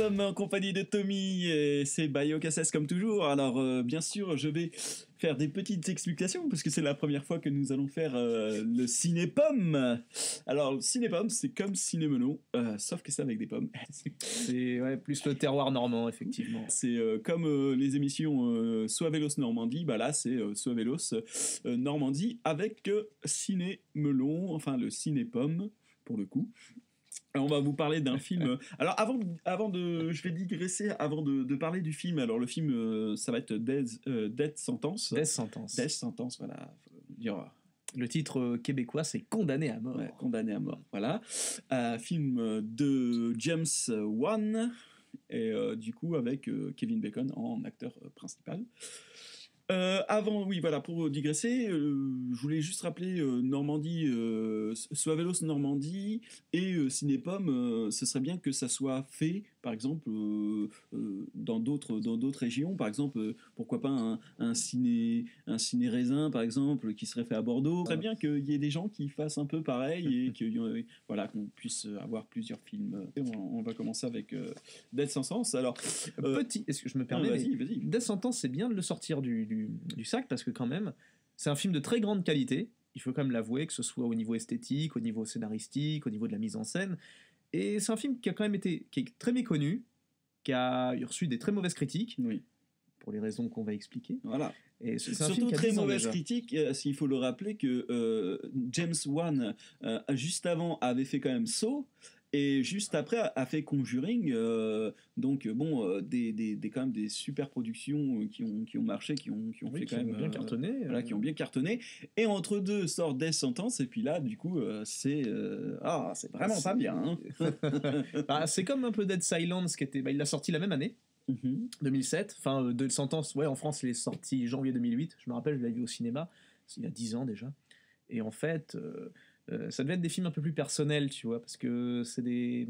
sommes en compagnie de Tommy et c'est BioCassès comme toujours. Alors bien sûr je vais faire des petites explications parce que c'est la première fois que nous allons faire le ciné-pomme. Alors le ciné-pomme c'est comme ciné-melon, sauf que c'est avec des pommes. C'est ouais, plus le terroir normand effectivement. C'est comme les émissions Soavelos Normandie, bah là c'est Soavelos Normandie avec ciné-melon, enfin le ciné-pomme pour le coup. Alors, on va vous parler d'un film. Alors, je vais digresser avant de parler du film. Alors, le film, ça va être Death Sentence. Death Sentence. Death Sentence, voilà. Faut dire, Le titre québécois, c'est Condamné à mort. ouais, condamné à mort, voilà. Film de James Wan, et du coup, avec Kevin Bacon en acteur principal. Avant, oui, voilà, pour digresser, je voulais juste rappeler Normandie, Soavelos Normandie et Ciné-Pomme, ce serait bien que ça soit fait, par exemple, dans d'autres régions, par exemple, pourquoi pas un ciné-raisin, par exemple, qui serait fait à Bordeaux. Ce serait bien qu'il y ait des gens qui fassent un peu pareil et voilà, qu'on puisse avoir plusieurs films. On va commencer avec Death Sentence. Alors, Est-ce que je me permets, vas-y. Death Sentence, c'est bien de le sortir du sac parce que quand même, c'est un film de très grande qualité. Il faut quand même l'avouer, que ce soit au niveau esthétique, au niveau scénaristique, au niveau de la mise en scène. Et c'est un film qui a quand même qui est très méconnu, qui a reçu des très mauvaises critiques, oui. Pour les raisons qu'on va expliquer. Voilà. Et c'est un surtout film qui a très 10 ans mauvaise déjà. critique, s'il faut le rappeler que James Wan juste avant avait fait quand même Saw et juste après a fait Conjuring, donc bon quand même des super productions qui ont marché, qui ont fait quand même bien cartonné, voilà, qui ont bien cartonné, et entre deux sort Death Sentence et puis là du coup c'est vraiment pas bien, hein. Bah, c'est comme un peu Dead Silence qui était, il l'a sorti la même année. 2007, enfin Death Sentence, ouais, en France il est sorti janvier 2008, je me rappelle, je l'avais vu au cinéma, il y a 10 ans déjà, et en fait ça devait être des films un peu plus personnels, tu vois, parce que c'est des...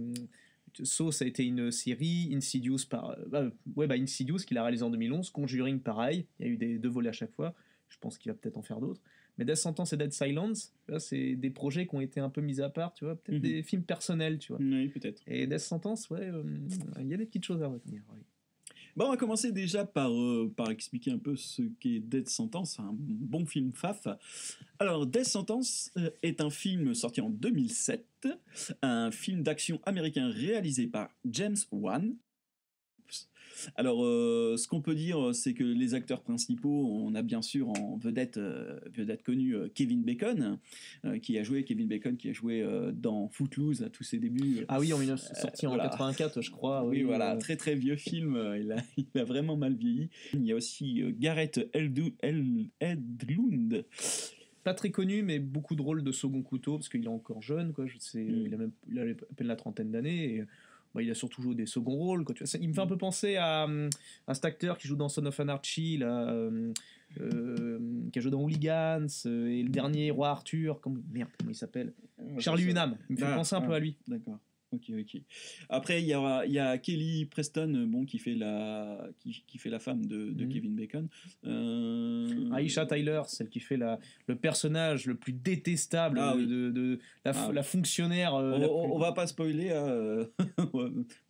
Saw, ça a été une série, Insidious Insidious qu'il a réalisé en 2011, Conjuring pareil, il y a eu deux volets à chaque fois, je pense qu'il va peut-être en faire d'autres, mais Death Sentence et Dead Silence, là, c'est des projets qui ont été un peu mis à part, tu vois, peut-être des films personnels, tu vois. Oui, peut-être. Et Death Sentence, ouais, il y a des petites choses à retenir, ouais. Bon, on va commencer déjà par expliquer un peu ce qu'est Death Sentence, un bon film faf. Alors, Death Sentence est un film sorti en 2007, un film d'action américain réalisé par James Wan. Alors, ce qu'on peut dire, c'est que les acteurs principaux, on a bien sûr en vedette connue Kevin Bacon, qui a joué dans Footloose à tous ses débuts. Ah oui, sorti en 84, je crois. Oui, voilà, très très vieux film, il a vraiment mal vieilli. Il y a aussi Gareth Edlund. Pas très connu, mais beaucoup de rôles de second couteau, parce qu'il est encore jeune, quoi. Il a à peine la trentaine d'années, et il a surtout joué des seconds rôles, quoi. Tu vois, il me fait un peu penser à cet acteur qui joue dans Son of Anarchy, là, qui a joué dans Hooligans, et le dernier Roi Arthur, comment il s'appelle, Charlie Hunnam. Il me fait penser un peu à lui. D'accord. Ok. Après, il y a Kelly Preston, bon, qui fait la femme de Kevin Bacon. Aisha Tyler, celle qui fait le personnage le plus détestable de la fonctionnaire. On va pas spoiler.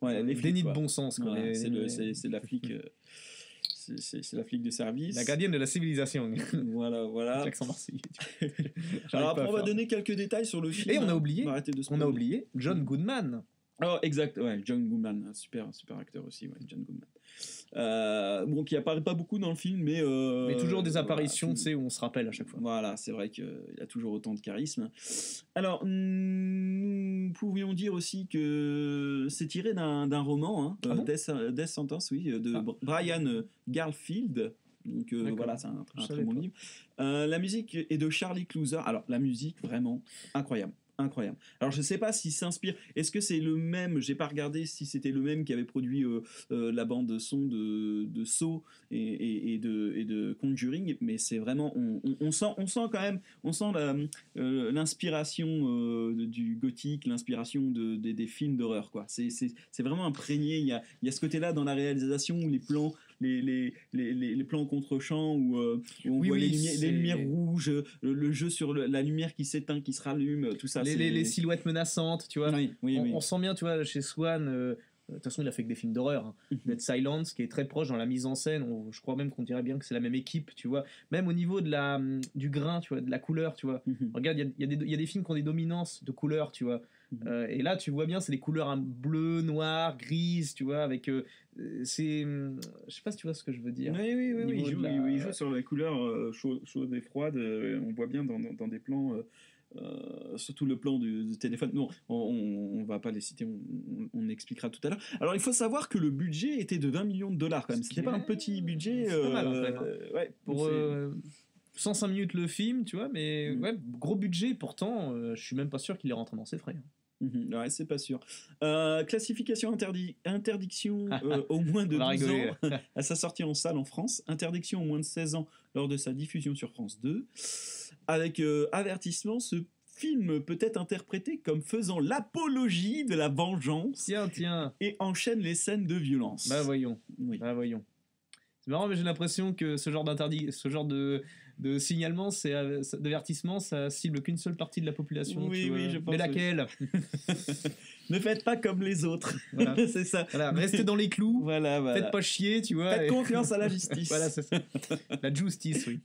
Les flics, déni de bon sens. Quoi, voilà, c'est la flic. C'est la flic de service. La gardienne de la civilisation. Voilà. Jackson Marcy. Alors après, on va donner quelques détails sur le film. Et on a oublié John Mm. Goodman. Oh, exact, ouais, John Goodman, super acteur aussi, ouais, John Goodman. Bon, qui apparaît pas beaucoup dans le film, mais toujours des apparitions, tu sais, où on se rappelle à chaque fois. Voilà, c'est vrai qu'il a toujours autant de charisme. Alors, nous pouvions dire aussi que c'est tiré d'un roman, hein, Death Sentence, oui, de Brian Garfield. Donc voilà, c'est un très bon livre. La musique est de Charlie Clouser. Alors, la musique, vraiment incroyable. Alors je sais pas s'il s'inspire. Est-ce que c'est le même? J'ai pas regardé si c'était le même qui avait produit la bande son de Saw et de Conjuring, mais c'est vraiment on sent quand même, l'inspiration du gothique, l'inspiration des films d'horreur, quoi. C'est vraiment imprégné. Il y a ce côté-là dans la réalisation où les plans en contre-champ où on voit les lumières rouges, le jeu sur la lumière qui s'éteint, qui se rallume, tout ça. Les silhouettes menaçantes, tu vois. Oui. On sent bien, tu vois, chez Swan, De toute façon, il a fait que des films d'horreur. Hein. Dead Silence, qui est très proche dans la mise en scène. Je crois même qu'on dirait bien que c'est la même équipe, tu vois. Même au niveau du grain, tu vois, de la couleur, tu vois. Regarde, il y a des films qui ont des dominances de couleurs, tu vois. Et là, tu vois bien, c'est des couleurs bleu, noir, grise, tu vois, avec... je sais pas si tu vois ce que je veux dire. Oui, il joue sur la couleur chaude et froide. On voit bien dans des plans... surtout le plan du téléphone. Non, on va pas les citer, on expliquera tout à l'heure. Alors, il faut savoir que le budget était de 20 millions de dollars quand même. C'était pas un petit budget. C'est pas mal en fait. Hein. Ouais, pour 105 minutes le film, tu vois, mais ouais, gros budget. Pourtant, je suis même pas sûr qu'il est rentré dans ses frais. Hein. Ouais, c'est pas sûr. Classification interdiction au moins de 12 ans à sa sortie en salle en France. Interdiction au moins de 16 ans lors de sa diffusion sur France 2. Avec avertissement, ce film peut être interprété comme faisant l'apologie de la vengeance. Tiens. Et enchaîne les scènes de violence. Bah voyons. Oui. Bah voyons. C'est marrant, mais j'ai l'impression que ce genre de signalement, d'avertissement, ça cible qu'une seule partie de la population. Oui, je pense. Mais laquelle? Ne faites pas comme les autres. Voilà. C'est ça. Voilà, restez dans les clous. Voilà. Faites pas chier, tu vois. Faites confiance à la justice. Voilà, c'est ça. La justice, oui.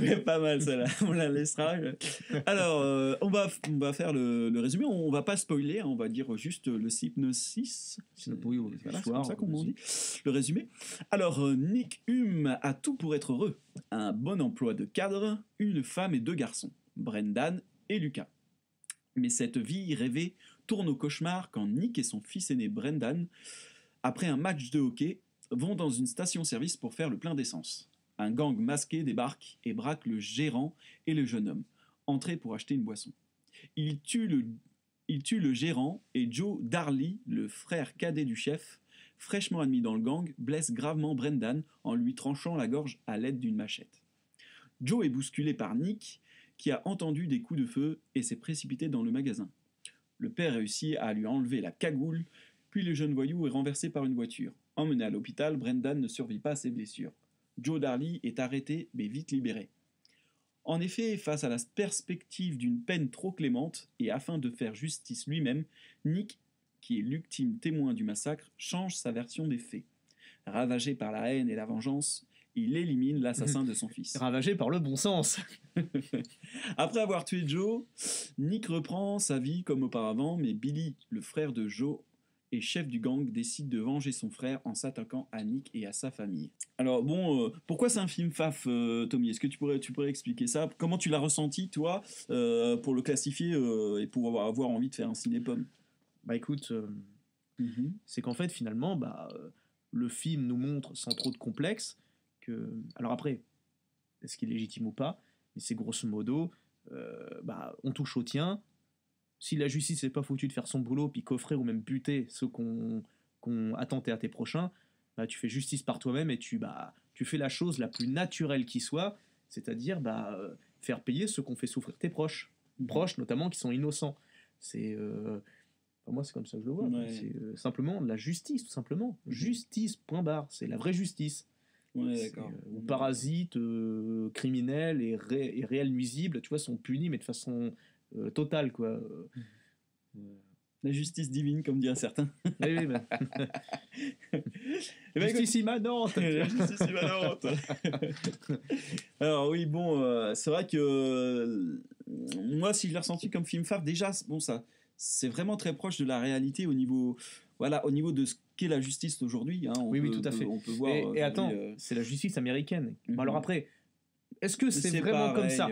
Mais pas mal celle-là, on la laissera. Alors, on va faire le résumé, on va pas spoiler, on va dire juste le synopsis. Oui, voilà, c'est comme ça qu'on dit. Le résumé. Alors, Nick Hume a tout pour être heureux. Un bon emploi de cadre, une femme et 2 garçons, Brendan et Lucas. Mais cette vie rêvée tourne au cauchemar quand Nick et son fils aîné Brendan, après un match de hockey, vont dans une station-service pour faire le plein d'essence. Un gang masqué débarque et braque le gérant et le jeune homme, entrés pour acheter une boisson. Il tue le gérant et Joe Darley, le frère cadet du chef, fraîchement admis dans le gang, blesse gravement Brendan en lui tranchant la gorge à l'aide d'une machette. Joe est bousculé par Nick, qui a entendu des coups de feu et s'est précipité dans le magasin. Le père réussit à lui enlever la cagoule, puis le jeune voyou est renversé par une voiture. Emmené à l'hôpital, Brendan ne survit pas à ses blessures. Joe Darley est arrêté mais vite libéré. En effet, face à la perspective d'une peine trop clémente et afin de faire justice lui-même, Nick, qui est l'ultime témoin du massacre, change sa version des faits. Ravagé par la haine et la vengeance, il élimine l'assassin de son fils. Ravagé par le bon sens. Après avoir tué Joe, Nick reprend sa vie comme auparavant, mais Billy, le frère de Joe, et chef du gang, décide de venger son frère en s'attaquant à Nick et à sa famille. Alors bon, pourquoi c'est un film faf, Tommy? Est-ce que tu pourrais expliquer ça? Comment tu l'as ressenti, toi, pour le classifier et pour avoir envie de faire un ciné-pomme? Bah écoute, c'est qu'en fait, finalement, le film nous montre, sans trop de complexe, que... Alors après, est-ce qu'il est légitime ou pas? Mais c'est grosso modo, on touche au tien. Si la justice n'est pas foutue de faire son boulot, puis coffrer ou même buter ceux qu'on attenté à tes prochains, tu fais justice par toi-même et tu fais la chose la plus naturelle qui soit, c'est-à-dire faire payer ceux qu'on fait souffrir tes proches. Proches notamment qui sont innocents. Moi, c'est comme ça que je le vois. Ouais. C'est simplement de la justice, tout simplement. Justice, point barre. C'est la vraie justice. Ouais, d'accord. Où parasites, criminels et réels nuisibles, tu vois, sont punis, mais de façon... total quoi. La justice divine comme dit un certain. Oui, justice immanente. Justice immanente. Alors oui, bon, c'est vrai que moi si je l'ai ressenti comme film faf, déjà bon, ça c'est vraiment très proche de la réalité au niveau de ce qu'est la justice aujourd'hui, hein. Oui, tout à fait. On peut voir, et attends, c'est la justice américaine. Bon, alors après, est-ce que c'est vraiment pareil, comme ça?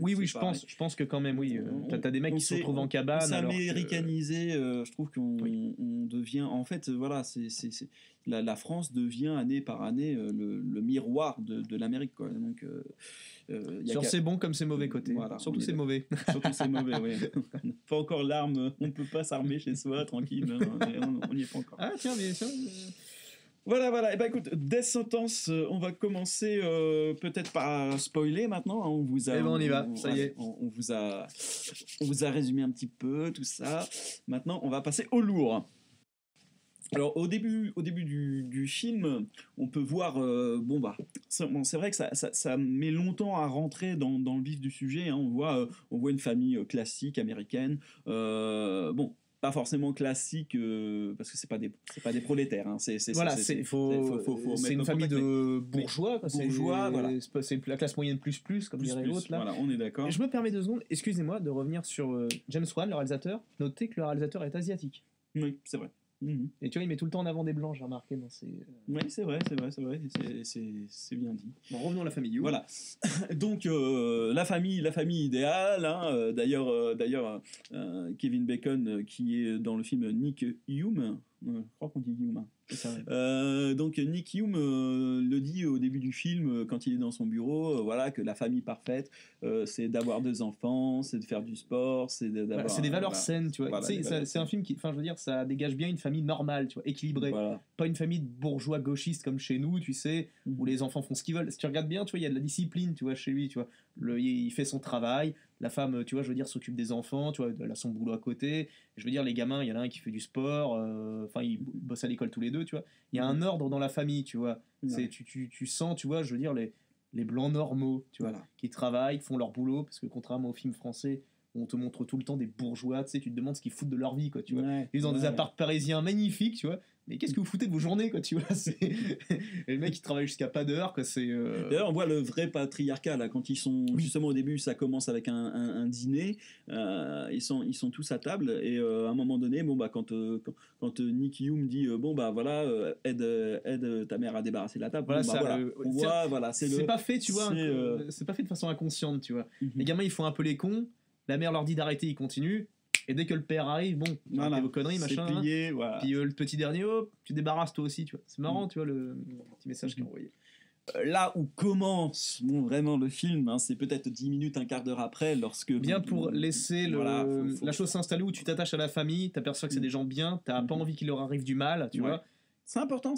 Oui, je pense que quand même, oui. T'as des mecs qui se retrouvent en cabane. C'est américanisé, je trouve qu'on devient... En fait, voilà, la France devient année par année le miroir de l'Amérique, quoi. Donc, c'est bon comme c'est mauvais côté. Voilà, surtout c'est mauvais. Surtout c'est mauvais, oui. Pas encore l'arme, on ne peut pas s'armer chez soi, tranquille. On n'y est pas encore. Ah tiens, mais tiens... Voilà. Et écoute, Death Sentence, on va commencer peut-être par spoiler maintenant. Hein, on y va, ça y est. On vous a résumé un petit peu tout ça. Maintenant, on va passer au lourd. Alors, au début du film, on peut voir... c'est vrai que ça met longtemps à rentrer dans le vif du sujet. Hein. On voit une famille classique américaine. pas forcément classique parce que c'est pas des prolétaires. Hein. C'est une famille de bourgeois. Bourgeois, voilà. C'est la classe moyenne plus comme dirait l'autre là. Voilà, on est d'accord. Et je me permets 2 secondes, excusez-moi, de revenir sur James Wan, le réalisateur. Notez que le réalisateur est asiatique. Oui, c'est vrai. Et tu vois, il met tout le temps en avant des blancs, j'ai remarqué dans ses... Oui, c'est vrai, c'est bien dit. Bon, revenons à la famille You. Voilà. Donc, la famille idéale, hein, d'ailleurs, Kevin Bacon, qui est dans le film Nick Hume, je crois qu'on dit Hume. Donc Nick Hume le dit au début du film quand il est dans son bureau, voilà, que la famille parfaite, c'est d'avoir 2 enfants, c'est de faire du sport, c'est d'avoir. Voilà, c'est des valeurs saines, tu vois. Voilà, c'est un film qui, enfin, je veux dire, ça dégage bien une famille normale, tu vois, équilibrée. Voilà. Pas une famille de bourgeois gauchistes comme chez nous, tu sais, où les enfants font ce qu'ils veulent. Si tu regardes bien, tu vois, il y a de la discipline, tu vois, chez lui, tu vois. Il fait son travail. La femme, tu vois, je veux dire, s'occupe des enfants, tu vois, elle a son boulot à côté. Je veux dire, les gamins, il y en a un qui fait du sport, enfin, ils bossent à l'école tous les deux, tu vois. Il y a un ordre dans la famille, tu vois. Ouais. Tu sens, tu vois, je veux dire, les blancs normaux, tu vois, qui travaillent, font leur boulot, parce que contrairement aux films français, on te montre tout le temps des bourgeois, tu sais, tu te demandes ce qu'ils foutent de leur vie, quoi, tu vois. Ils ont des apparts parisiens magnifiques, tu vois. Mais qu'est-ce que vous foutez de vos journées, quoi, tu vois. Et le mec, il travaille jusqu'à pas d'heure, quoi, c'est... D'ailleurs, on voit le vrai patriarcat, là, quand ils sont... Justement, au début, ça commence avec un dîner, ils sont tous à table, et à un moment donné, bon, bah, quand Nick Hume dit, bon, bah, voilà, aide ta mère à débarrasser la table, voilà, bon, ça, bah, voilà, on voit, voilà, c'est pas fait, tu vois, c'est pas fait de façon inconsciente, tu vois. Les gamins, ils font un peu les cons, la mère leur dit d'arrêter, ils continuent. Et dès que le père arrive, bon, voilà, vos conneries, machin. Plié, voilà. Puis le petit dernier, hop, tu débarrasses toi aussi, tu vois. C'est marrant, tu vois, le petit message qu'il a envoyé. Là où commence vraiment le film, hein, c'est peut-être 10 minutes, un quart d'heure après, lorsque... Bien pour laisser la chose s'installer où tu t'attaches à la famille, t'aperçois que c'est des gens bien, t'as pas envie qu'il leur arrive du mal, tu vois. C'est important.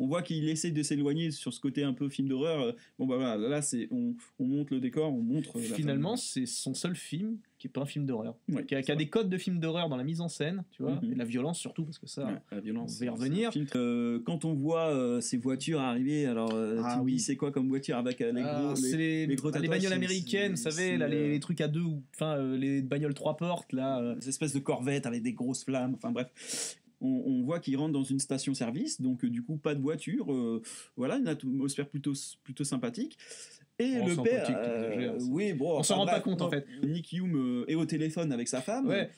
On voit qu'il essaie de s'éloigner sur ce côté un peu film d'horreur. Bon, bah voilà, là, on monte le décor, on montre... Finalement, c'est son seul film qui est pas un film d'horreur. Qui a des codes de film d'horreur dans la mise en scène, tu vois, et la violence surtout, parce que ça, la violence, on va y revenir. Quand on voit ces voitures arriver, alors, c'est quoi comme voiture avec les gros les bagnoles américaines, vous savez, là, les trucs à deux, enfin, les bagnoles 3 portes, là. Des espèces de corvettes avec des grosses flammes, enfin bref... On voit qu'il rentre dans une station-service, donc du coup pas de voiture, voilà, une atmosphère plutôt sympathique. Et le père, oui, bon, on s'en rend pas compte en fait. Nick Hume est au téléphone avec sa femme. Ouais,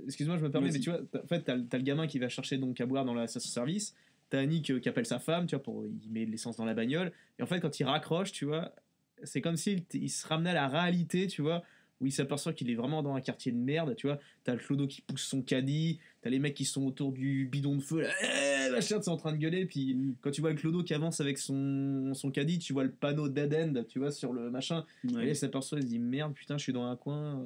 excuse-moi, je me permets, mais tu vois, en fait, t'as le gamin qui va chercher donc à boire dans la station-service. T'as Nick qui appelle sa femme, tu vois, il met de l'essence dans la bagnole. Et en fait, quand il raccroche, tu vois, c'est comme s'il se ramenait à la réalité, tu vois. Où il s'aperçoit qu'il est vraiment dans un quartier de merde, tu vois. T'as le clodo qui pousse son caddie, t'as les mecs qui sont autour du bidon de feu, là, machin, c'est en train de gueuler, puis quand tu vois le clodo qui avance avec son caddie, tu vois le panneau dead end, tu vois, sur le machin, et là il s'aperçoit, il se dit merde, putain, je suis dans un coin,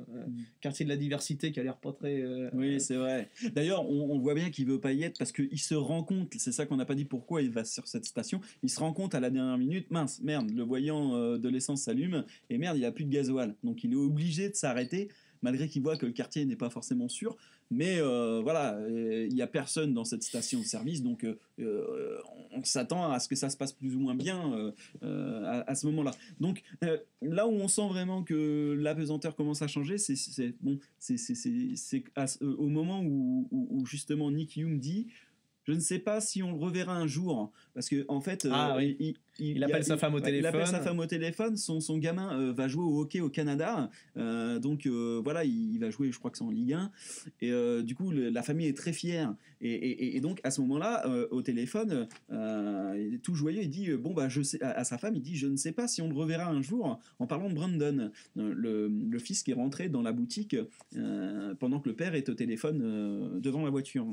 quartier de la diversité qui a l'air pas très... Oui, c'est vrai. D'ailleurs, on voit bien qu'il veut pas y être parce qu'il se rend compte, c'est ça qu'on n'a pas dit pourquoi il va sur cette station, il se rend compte à la dernière minute, mince, merde, le voyant de l'essence s'allume, et merde, il a plus de gasoil, donc il est obligé de s'arrêter, malgré qu'il voit que le quartier n'est pas forcément sûr, mais voilà, il n'y a personne dans cette station de service, donc on s'attend à ce que ça se passe plus ou moins bien à ce moment-là. Donc là où on sent vraiment que l'apesanteur commence à changer, c'est au moment où justement Nick Hume dit « Je ne sais pas si on le reverra un jour », parce que en fait, il appelle sa femme au téléphone. Il appelle sa femme au téléphone. Son gamin va jouer au hockey au Canada, donc voilà, il va jouer, je crois que c'est en Ligue 1, et du coup la famille est très fière. Et donc à ce moment-là, au téléphone, il est tout joyeux, il dit bon bah je sais à sa femme, il dit je ne sais pas si on le reverra un jour, en parlant de Brandon, le fils qui est rentré dans la boutique pendant que le père est au téléphone devant la voiture.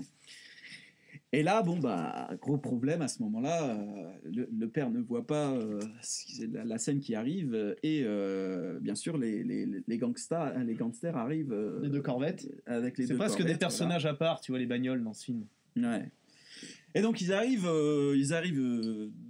Et là, bon, bah, gros problème à ce moment-là, le père ne voit pas la scène qui arrive, et bien sûr, les gangsters arrivent. Les 2 corvettes. Avec les 2 C'est presque corvettes, des personnages à part, tu vois, les bagnoles dans ce film. Ouais. Et donc, ils arrivent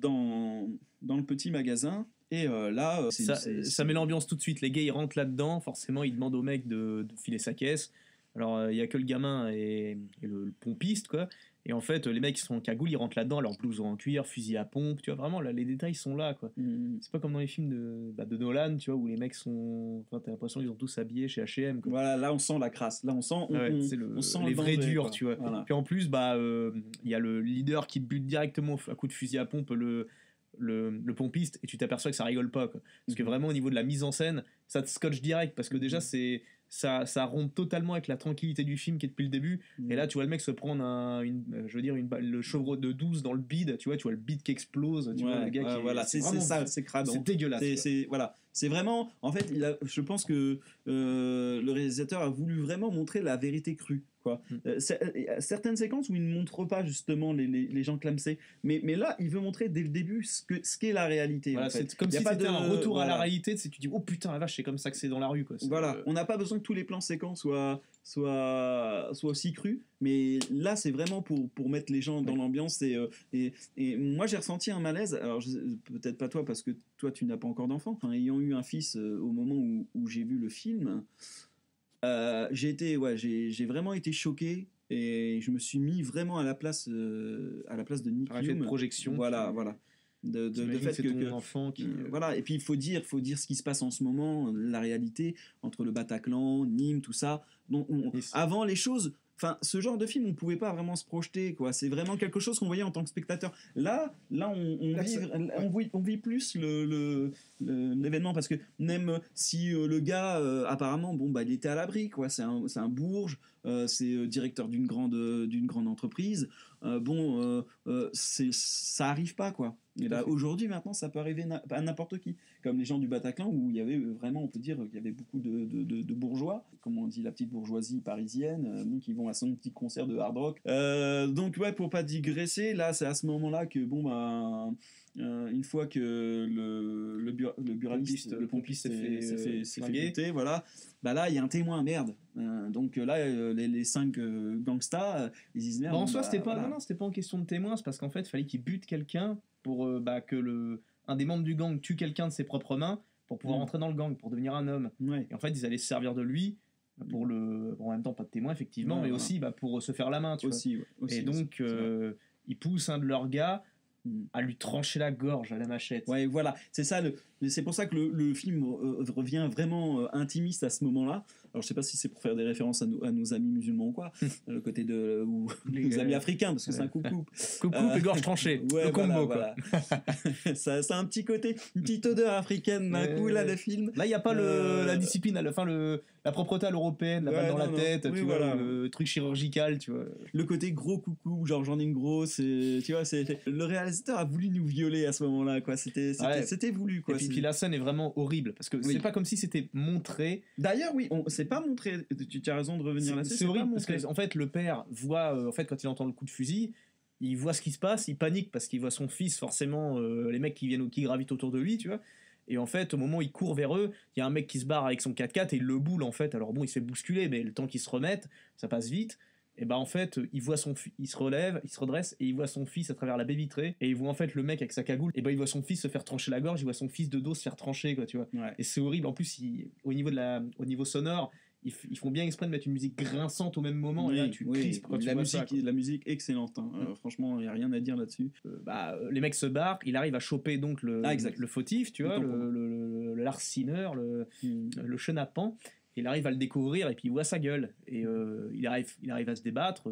dans le petit magasin. Et là, ça met l'ambiance tout de suite. Les gars, ils rentrent là-dedans. Forcément, ils demandent au mec de filer sa caisse. Alors, il n'y a que le gamin et le pompiste, quoi. Et en fait, les mecs qui sont en cagoule, ils rentrent là-dedans, leur blouson en cuir, fusil à pompe, tu vois, vraiment, là, les détails sont là, quoi. C'est pas comme dans les films de Nolan, tu vois, où les mecs sont... Enfin, t'as l'impression qu'ils ont tous habillé chez H&M, quoi. Voilà, là, on sent la crasse. Là, on sent, on sent les vrais danger, durs, quoi. tu vois. Voilà. Puis en plus, y a le leader qui bute directement à coup de fusil à pompe le pompiste, et tu t'aperçois que ça rigole pas, quoi. Parce que vraiment, au niveau de la mise en scène, ça te scotche direct, parce que déjà, ça rompt totalement avec la tranquillité du film qui est depuis le début. Et là, tu vois le mec se prendre le chevreau de 12 dans le bide, tu vois le bide qui explose, tu vois le gars qui voilà, c'est ça, c'est crade. C'est dégueulasse. Voilà, c'est vraiment, en fait, je pense que le réalisateur a voulu vraiment montrer la vérité crue, quoi. Certaines séquences où il ne montre pas justement les gens clamsés, mais là, il veut montrer dès le début ce qu'est la réalité. Voilà, en fait. C'est comme si c'était un retour à la réalité. Tu dis, oh putain, la vache, c'est comme ça que c'est dans la rue, quoi. Voilà, on n'a pas besoin que tous les plans séquences soient aussi crus, mais là, c'est vraiment pour mettre les gens dans l'ambiance. Et moi, j'ai ressenti un malaise. Alors, peut-être pas toi, parce que toi, tu n'as pas encore d'enfant. Enfin, ayant eu un fils au moment où j'ai vu le film, j'ai vraiment été choqué. Et je me suis mis vraiment à la place de Nick Hume. De projection. Voilà. De fait que enfant qui voilà, et puis il faut dire ce qui se passe en ce moment, la réalité entre le Bataclan, Nîmes, tout ça. Donc avant les choses, enfin ce genre de film on pouvait pas vraiment se projeter, quoi. C'est vraiment quelque chose qu'on voyait en tant que spectateur. Là on vit plus l'événement, parce que même si le gars apparemment il était à l'abri, quoi. C'est un bourge, c'est directeur d'une grande entreprise. Ça arrive pas, quoi. Et là, aujourd'hui, maintenant, ça peut arriver à n'importe qui. Comme les gens du Bataclan, où il y avait vraiment, on peut dire qu'il y avait beaucoup de bourgeois, comme on dit, la petite bourgeoisie parisienne, qui vont à son petit concert de hard rock. Donc, pour pas digresser, là, c'est à ce moment-là que, une fois que le buraliste, le pompiste s'est fait buter, voilà. Là, il y a un témoin, merde. Donc là, les 5 gangstas, ils disent merde. En soi, c'était pas en question de témoin, c'est parce qu'en fait, il fallait qu'il bute quelqu'un pour que un des membres du gang tue quelqu'un de ses propres mains pour pouvoir entrer dans le gang, pour devenir un homme. Et en fait, ils allaient se servir de lui pour en même temps, pas de témoin, effectivement, mais aussi pour se faire la main, tu vois. Et donc, ils poussent un de leurs gars à lui trancher la gorge à la machette. Ouais, voilà, c'est ça. C'est pour ça que le film revient vraiment intimiste à ce moment-là. Alors, je sais pas si c'est pour faire des références à nos amis musulmans ou quoi, le côté ou les amis africains, parce que c'est un coucou et gorge tranchée, le combo, quoi. Ça a un petit côté, une petite odeur africaine d'un coup, là, le film. Là, il n'y a pas la discipline, la propreté à l'européenne, la balle dans la tête, tu vois, le truc chirurgical, tu vois. Le côté gros coucou, genre j'en ai une grosse, tu vois, le réalisateur a voulu nous violer à ce moment-là, quoi. C'était voulu, quoi. Et puis la scène est vraiment horrible, parce que c'est pas comme si c'était montré. D'ailleurs, c'est pas montré. Tu as raison de revenir là-dessus. C'est horrible, parce que en fait, le père voit, en fait, quand il entend le coup de fusil, il voit ce qui se passe, il panique parce qu'il voit son fils, forcément, les mecs qui gravitent autour de lui, tu vois. Et en fait, au moment où il court vers eux, il y a un mec qui se barre avec son 4x4 et il le boule, en fait. Alors bon, il se fait bousculer, mais le temps qu'il se remette, ça passe vite. Et en fait, il se relève, il se redresse et il voit son fils à travers la baie vitrée, et il voit en fait le mec avec sa cagoule, et il voit son fils se faire trancher la gorge, il voit son fils de dos se faire trancher, quoi, tu vois. Et c'est horrible. En plus, au niveau sonore, ils font bien exprès de mettre une musique grinçante au même moment, et là tu crispes quand tu vois ça. La musique excellente, hein. Franchement, il n'y a rien à dire là-dessus. Les mecs se barrent, il arrive à choper donc le fautif, tu vois, le larcineur, le chenapan. Il arrive à le découvrir et puis il voit sa gueule, et il arrive à se débattre,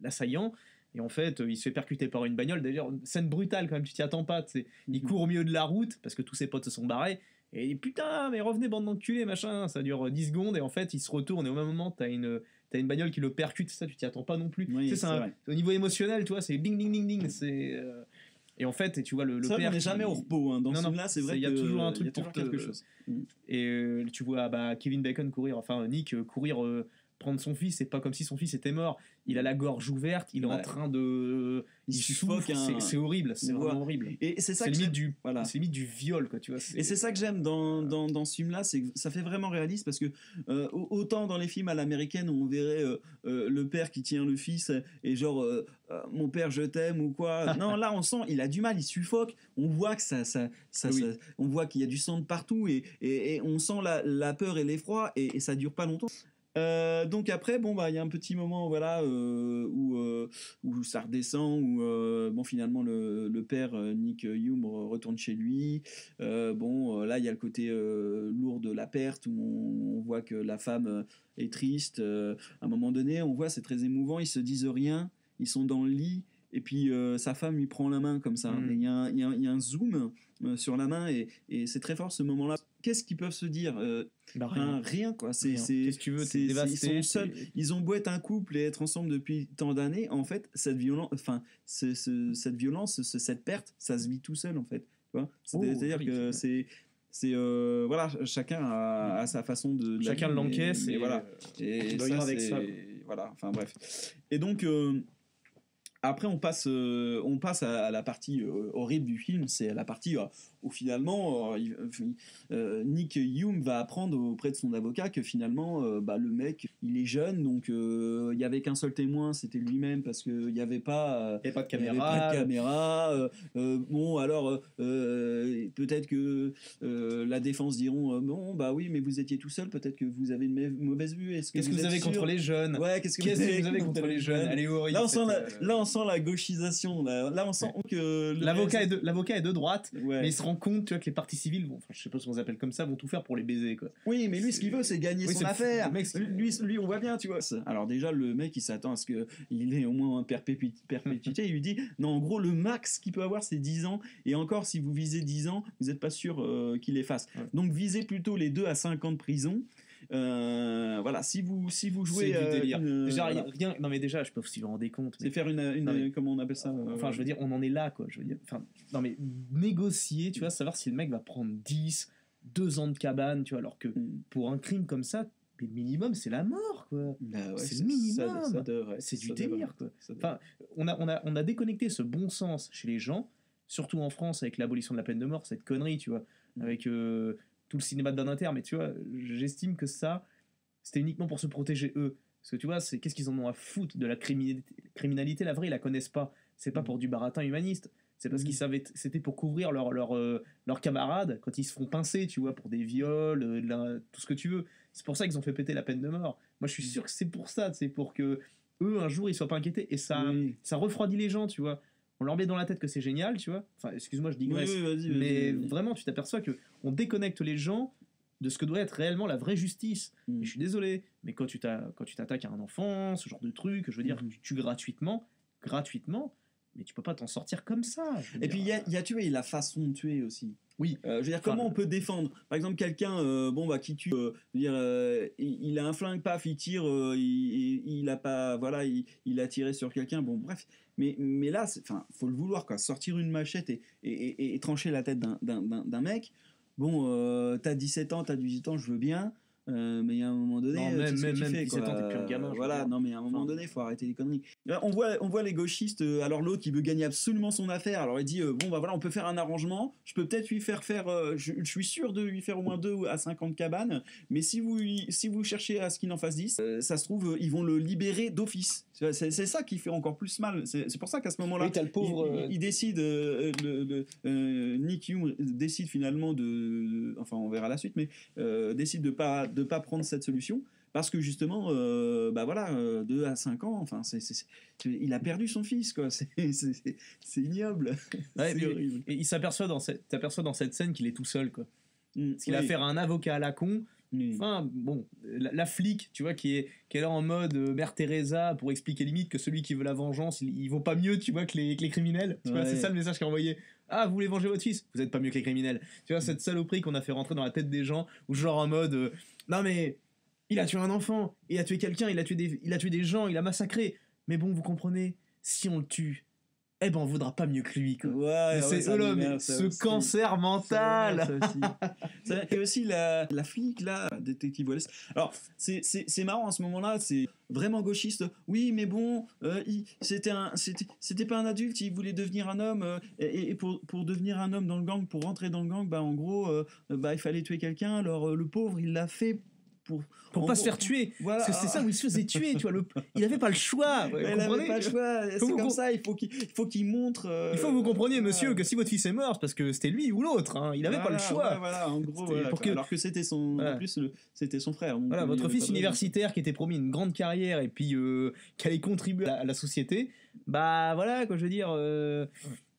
l'assaillant, et en fait il se fait percuter par une bagnole. D'ailleurs, scène brutale quand même, tu t'y attends pas, il court au milieu de la route parce que tous ses potes se sont barrés, et il dit putain mais revenez bande d'enculés, machin. Ça dure 10 secondes et en fait il se retourne, et au même moment t'as une bagnole qui le percute, ça tu t'y attends pas non plus. C'est au niveau émotionnel, tu vois, c'est ding ding ding ding, c'est et en fait, tu vois le père. On n'est jamais au repos, hein. Dans ce film-là, c'est vrai. Il y a toujours un truc pour quelque chose. Et tu vois Kevin Bacon Nick courir, prendre son fils. C'est pas comme si son fils était mort. Il a la gorge ouverte, il est en train de. Il suffoque. C'est horrible, c'est vraiment horrible. Et c'est ça c'est limite du viol, quoi, tu vois. Et c'est ça que j'aime dans ce film-là, c'est que ça fait vraiment réaliste, parce que autant dans les films à l'américaine où on verrait le père qui tient le fils et genre mon père je t'aime ou quoi. Non, là on sent il a du mal, il suffoque. On voit que on voit qu'il y a du sang de partout, et on sent la peur et l'effroi, et ça dure pas longtemps. Donc après, bon bah il y a un petit moment voilà où ça redescend, où bon finalement le père Nick Hume retourne chez lui. Là il y a le côté lourd de la perte où on voit que la femme est triste. À un moment donné, on voit c'est très émouvant. Ils se disent rien, ils sont dans le lit. Et puis sa femme lui prend la main comme ça. Et il y a un zoom sur la main et c'est très fort ce moment-là. Qu'est-ce qu'ils peuvent se dire rien quoi. Qu'est-ce que tu veux, t'es dévasté, ils sont seuls. Ils ont beau être un couple et être ensemble depuis tant d'années, en fait, cette violence, cette perte, ça se vit tout seul en fait. Tu vois, c'est-à-dire que c'est voilà, chacun a sa façon de chacun l'encaisse et voilà. Et ça, avec ça. Voilà. Enfin bref. Et donc après, on passe à la partie horrible du film, c'est la partie où finalement Nick Hume va apprendre auprès de son avocat que finalement le mec il est jeune, donc il y avait qu'un seul témoin, c'était lui-même parce qu'il n'y avait pas de caméra. Il y avait pas de caméra. Bon alors peut-être que la défense diront bon bah oui mais vous étiez tout seul, peut-être que vous avez une mauvaise vue. Qu'est-ce que vous avez contre les jeunes? Ouais, qu'est-ce que vous avez contre les jeunes? Elle est horrible. Là on sent la gauchisation. Là on sent que l'avocat est de droite, ouais. mais il se rend compte, tu vois, que les parties civiles vont, je sais pas si on s'appelle comme ça, vont tout faire pour les baiser, quoi. Oui, mais lui, ce qu'il veut, c'est gagner son affaire. Mec, lui, on voit bien, tu vois. Alors déjà, le mec, il s'attend à ce qu'il ait au moins un perpétuité. Il lui dit, non, en gros, le max qu'il peut avoir, c'est 10 ans. Et encore, si vous visez 10 ans, vous n'êtes pas sûr qu'il les fasse. Ouais. Donc, visez plutôt les 2 à 5 ans de prison. Voilà, si vous jouez c'est du délire. Rien. Non mais déjà, je sais pas si vous vous rendez compte. C'est faire une comment on appelle ça Enfin, je veux dire, on en est là, quoi. Je veux dire, enfin, non mais négocier, tu vois, savoir si le mec va prendre 2 ans de cabane, tu vois, alors que pour un crime comme ça, le minimum c'est la mort, quoi. Bah ouais, c'est le minimum. C'est du délire, quoi. Enfin, on a déconnecté ce bon sens chez les gens, surtout en France avec l'abolition de la peine de mort, cette connerie, tu vois, avec tout le cinéma de Dan Inter, mais tu vois, j'estime que ça, c'était uniquement pour se protéger eux. Parce que tu vois, qu'est-ce qu'ils en ont à foutre de la criminalité, la vraie, ils la connaissent pas. C'est pas pour du baratin humaniste. C'est parce qu'ils savaient, c'était pour couvrir leurs camarades quand ils se font pincer, tu vois, pour des viols, tout ce que tu veux. C'est pour ça qu'ils ont fait péter la peine de mort. Moi, je suis sûr que c'est pour ça, c'est pour que eux, un jour, ils soient pas inquiétés. Et ça refroidit les gens, tu vois. On leur met dans la tête que c'est génial, tu vois. Enfin, excuse-moi, je digresse. Mais vraiment, tu t'aperçois que on déconnecte les gens de ce que doit être réellement la vraie justice. Et je suis désolé, mais quand tu t'attaques à un enfant, ce genre de truc, je veux dire, tu tues gratuitement, mais tu peux pas t'en sortir comme ça. Et puis il y a tué et la façon de tuer aussi. Oui. Je veux dire, comment on peut défendre par exemple quelqu'un qui tue, il a un flingue, paf, il tire, il a pas, voilà, il a tiré sur quelqu'un, bon bref. Mais là, faut le vouloir, quoi. Sortir une machette et trancher la tête d'un mec. Bon, t'as 17 ans, t'as 18 ans, je veux bien. Mais il y a un moment donné, non, même 17 ans, t'es plus un gamin. Voilà, non, mais à un moment donné, il faut arrêter les conneries. Là, on voit les gauchistes. Alors l'autre, il veut gagner absolument son affaire. Alors il dit bon bah voilà, on peut faire un arrangement. Je peux peut-être lui faire je suis sûr de lui faire au moins 2 à 50 cabanes. Mais si vous cherchez à ce qu'il en fasse 10, ça se trouve ils vont le libérer d'office. C'est ça qui fait encore plus mal. C'est pour ça qu'à ce moment-là, oui, t'as le pauvre. Il décide. Nick Hume décide finalement enfin on verra la suite, mais décide de pas prendre cette solution parce que justement 2 à 5 ans, enfin il a perdu son fils, quoi. C'est ignoble. Ouais, c'est horrible. Et il s'aperçoit dans cette scène qu'il est tout seul, quoi. Parce qu'il a affaire à un avocat à la con. Enfin bon, la flic, tu vois, qui est là en mode Mère Teresa pour expliquer limite que celui qui veut la vengeance, il vaut pas mieux, tu vois, que les criminels. Tu vois, c'est ça le message qu'il a envoyé. Ah, vous voulez venger votre fils? Vous êtes pas mieux que les criminels. Tu vois, cette saloperie qu'on a fait rentrer dans la tête des gens, ou genre en mode non mais il a tué un enfant, il a tué quelqu'un, il a tué des gens, il a massacré. Mais bon, vous comprenez, si on le tue, eh ben on voudra pas mieux que lui, quoi. Ouais, c'est ce cancer mental. Et aussi la flic là, détective Wallace. Alors c'est marrant à ce moment-là, c'est vraiment gauchiste. Oui, mais bon, c'était pas un adulte, il voulait devenir un homme et pour devenir un homme dans le gang, pour rentrer dans le gang, bah en gros, il fallait tuer quelqu'un. Alors le pauvre, il l'a fait pour pas se faire tuer. Voilà. Parce que c'est ça où il se faisait tuer, tu vois. Il avait pas le choix. Il avait pas le choix. C'est comme ça, il faut qu'il montre. Il faut que vous compreniez, monsieur, que si votre fils est mort, c'est parce que c'était lui ou l'autre. Hein. Il avait pas le choix. Voilà, en gros. Alors que c'était c'était son frère. Donc voilà, votre fils universitaire qui était promis une grande carrière et puis qui allait contribuer à la société, bah voilà, quoi, je veux dire.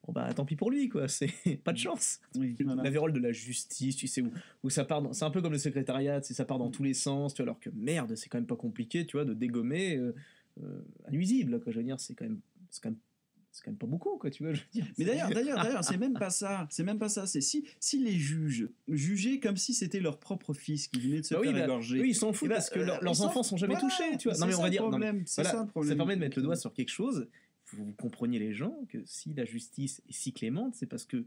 Bon bah tant pis pour lui, quoi, c'est pas de chance. Oui, voilà. La vérole de la justice, tu sais, où ça part c'est un peu comme le secrétariat, ça part dans tous les sens, tu vois, alors que merde, c'est quand même pas compliqué, tu vois, de dégommer un nuisible, quoi, je veux dire, c'est quand même pas beaucoup, quoi, tu vois, je veux dire. Mais d'ailleurs, c'est même pas ça, c'est si les juges jugeaient comme si c'était leur propre fils qui venait de se faire égorger. Oui, ils s'en foutent parce que leurs enfants sont jamais touchés, tu vois. Non mais on va dire, c'est ça le problème. Ça permet de mettre le doigt sur quelque chose. Vous compreniez les gens que si la justice est si clémente, c'est parce que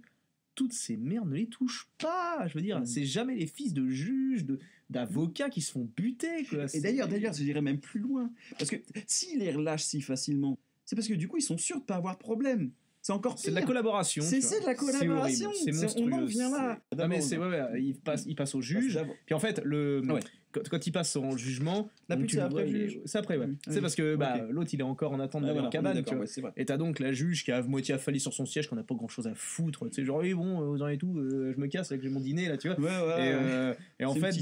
toutes ces merdes ne les touchent pas. Je veux dire, c'est jamais les fils de juges, d'avocats qui se font buter, quoi. Et d'ailleurs, je dirais même plus loin. Parce que s'ils les relâchent si facilement, c'est parce que du coup, ils sont sûrs de pas avoir de problème. C'est encore pire. C'est de la collaboration. C'est de la collaboration. C'est monstrueux. On en vient là. Non mais il passe au juge. Puis en fait, quand il passe en jugement, c'est après le juge. C'est après, ouais. C'est parce que l'autre il est encore en attente dans la cabane, tu vois. Et t'as donc la juge qui a moitié affalé sur son siège, qu'on n'a pas grand chose à foutre. Tu sais, genre oui bon, vous en avez tout, je me casse avec mon dîner là, tu vois. Et en fait,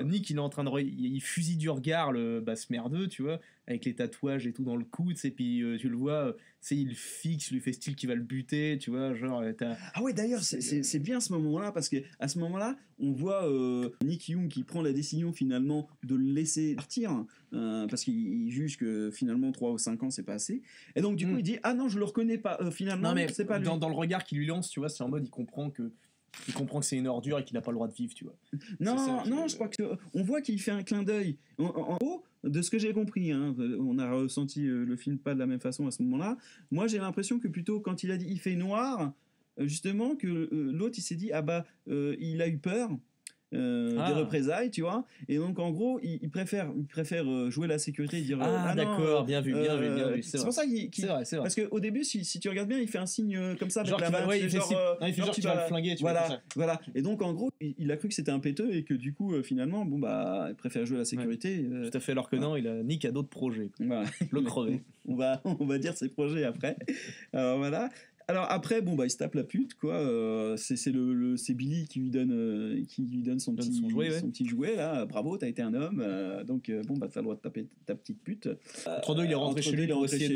Nick il est en train de il fusille du regard ce merdeux, tu vois, avec les tatouages et tout dans le coude, et puis tu le vois, il fixe, lui fait style qu'il va le buter, tu vois, genre ah ouais, d'ailleurs c'est bien ce moment-là, parce que à ce moment-là on voit Nick Young qui prend la décision finalement de le laisser partir, parce qu'il juge que finalement 3 ou 5 ans c'est pas assez, et donc du coup il dit ah non je le reconnais pas, finalement non, mais c'est pas lui. Dans le regard qu'il lui lance, tu vois, c'est en mode il comprend que c'est une ordure et qu'il n'a pas le droit de vivre, tu vois. Non, je crois que on voit qu'il fait un clin d'œil. En gros, de ce que j'ai compris, hein, on a ressenti le film pas de la même façon à ce moment-là. Moi, j'ai l'impression que plutôt quand il a dit il fait noir, justement que l'autre il s'est dit il a eu peur. Des représailles, tu vois, et donc en gros il préfère jouer la sécurité et dire d'accord, bien vu, c'est pour ça qu'il c'est vrai. Parce qu'au début si tu regardes bien il fait un signe comme ça genre avec la main, il fait genre tu vas le flinguer, tu vois, voilà, et donc en gros il a cru que c'était un péteux et que du coup finalement il préfère jouer la sécurité, tout à fait, alors que non, Nick a d'autres projets, voilà. Le crever. on va dire ses projets après. Alors voilà. Alors après, il se tape la pute, quoi. C'est Billy qui lui donne son petit jouet, là. Bravo, t'as été un homme. Donc t'as le droit de taper ta petite pute. Entre deux, il est rentré chez lui pour essayer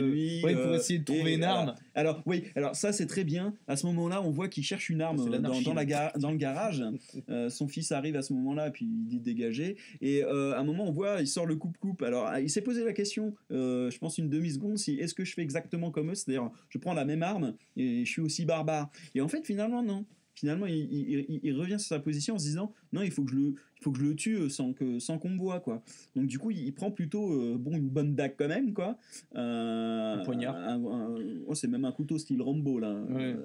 de trouver une arme. Alors ça c'est très bien. À ce moment-là, on voit qu'il cherche une arme dans le garage. Son fils arrive à ce moment-là, puis il dit dégager. Et à un moment, on voit, il sort le coupe-coupe. Alors il s'est posé la question, je pense une demi-seconde, est-ce que je fais exactement comme eux, c'est-à-dire je prends la même arme et je suis aussi barbare. Et en fait, finalement, non. Finalement, il revient sur sa position en se disant non, il faut que je le tue sans qu'on me voie, quoi. Donc du coup, il prend plutôt une bonne dague quand même, quoi. Un poignard. C'est même un couteau style Rambo là. Ouais.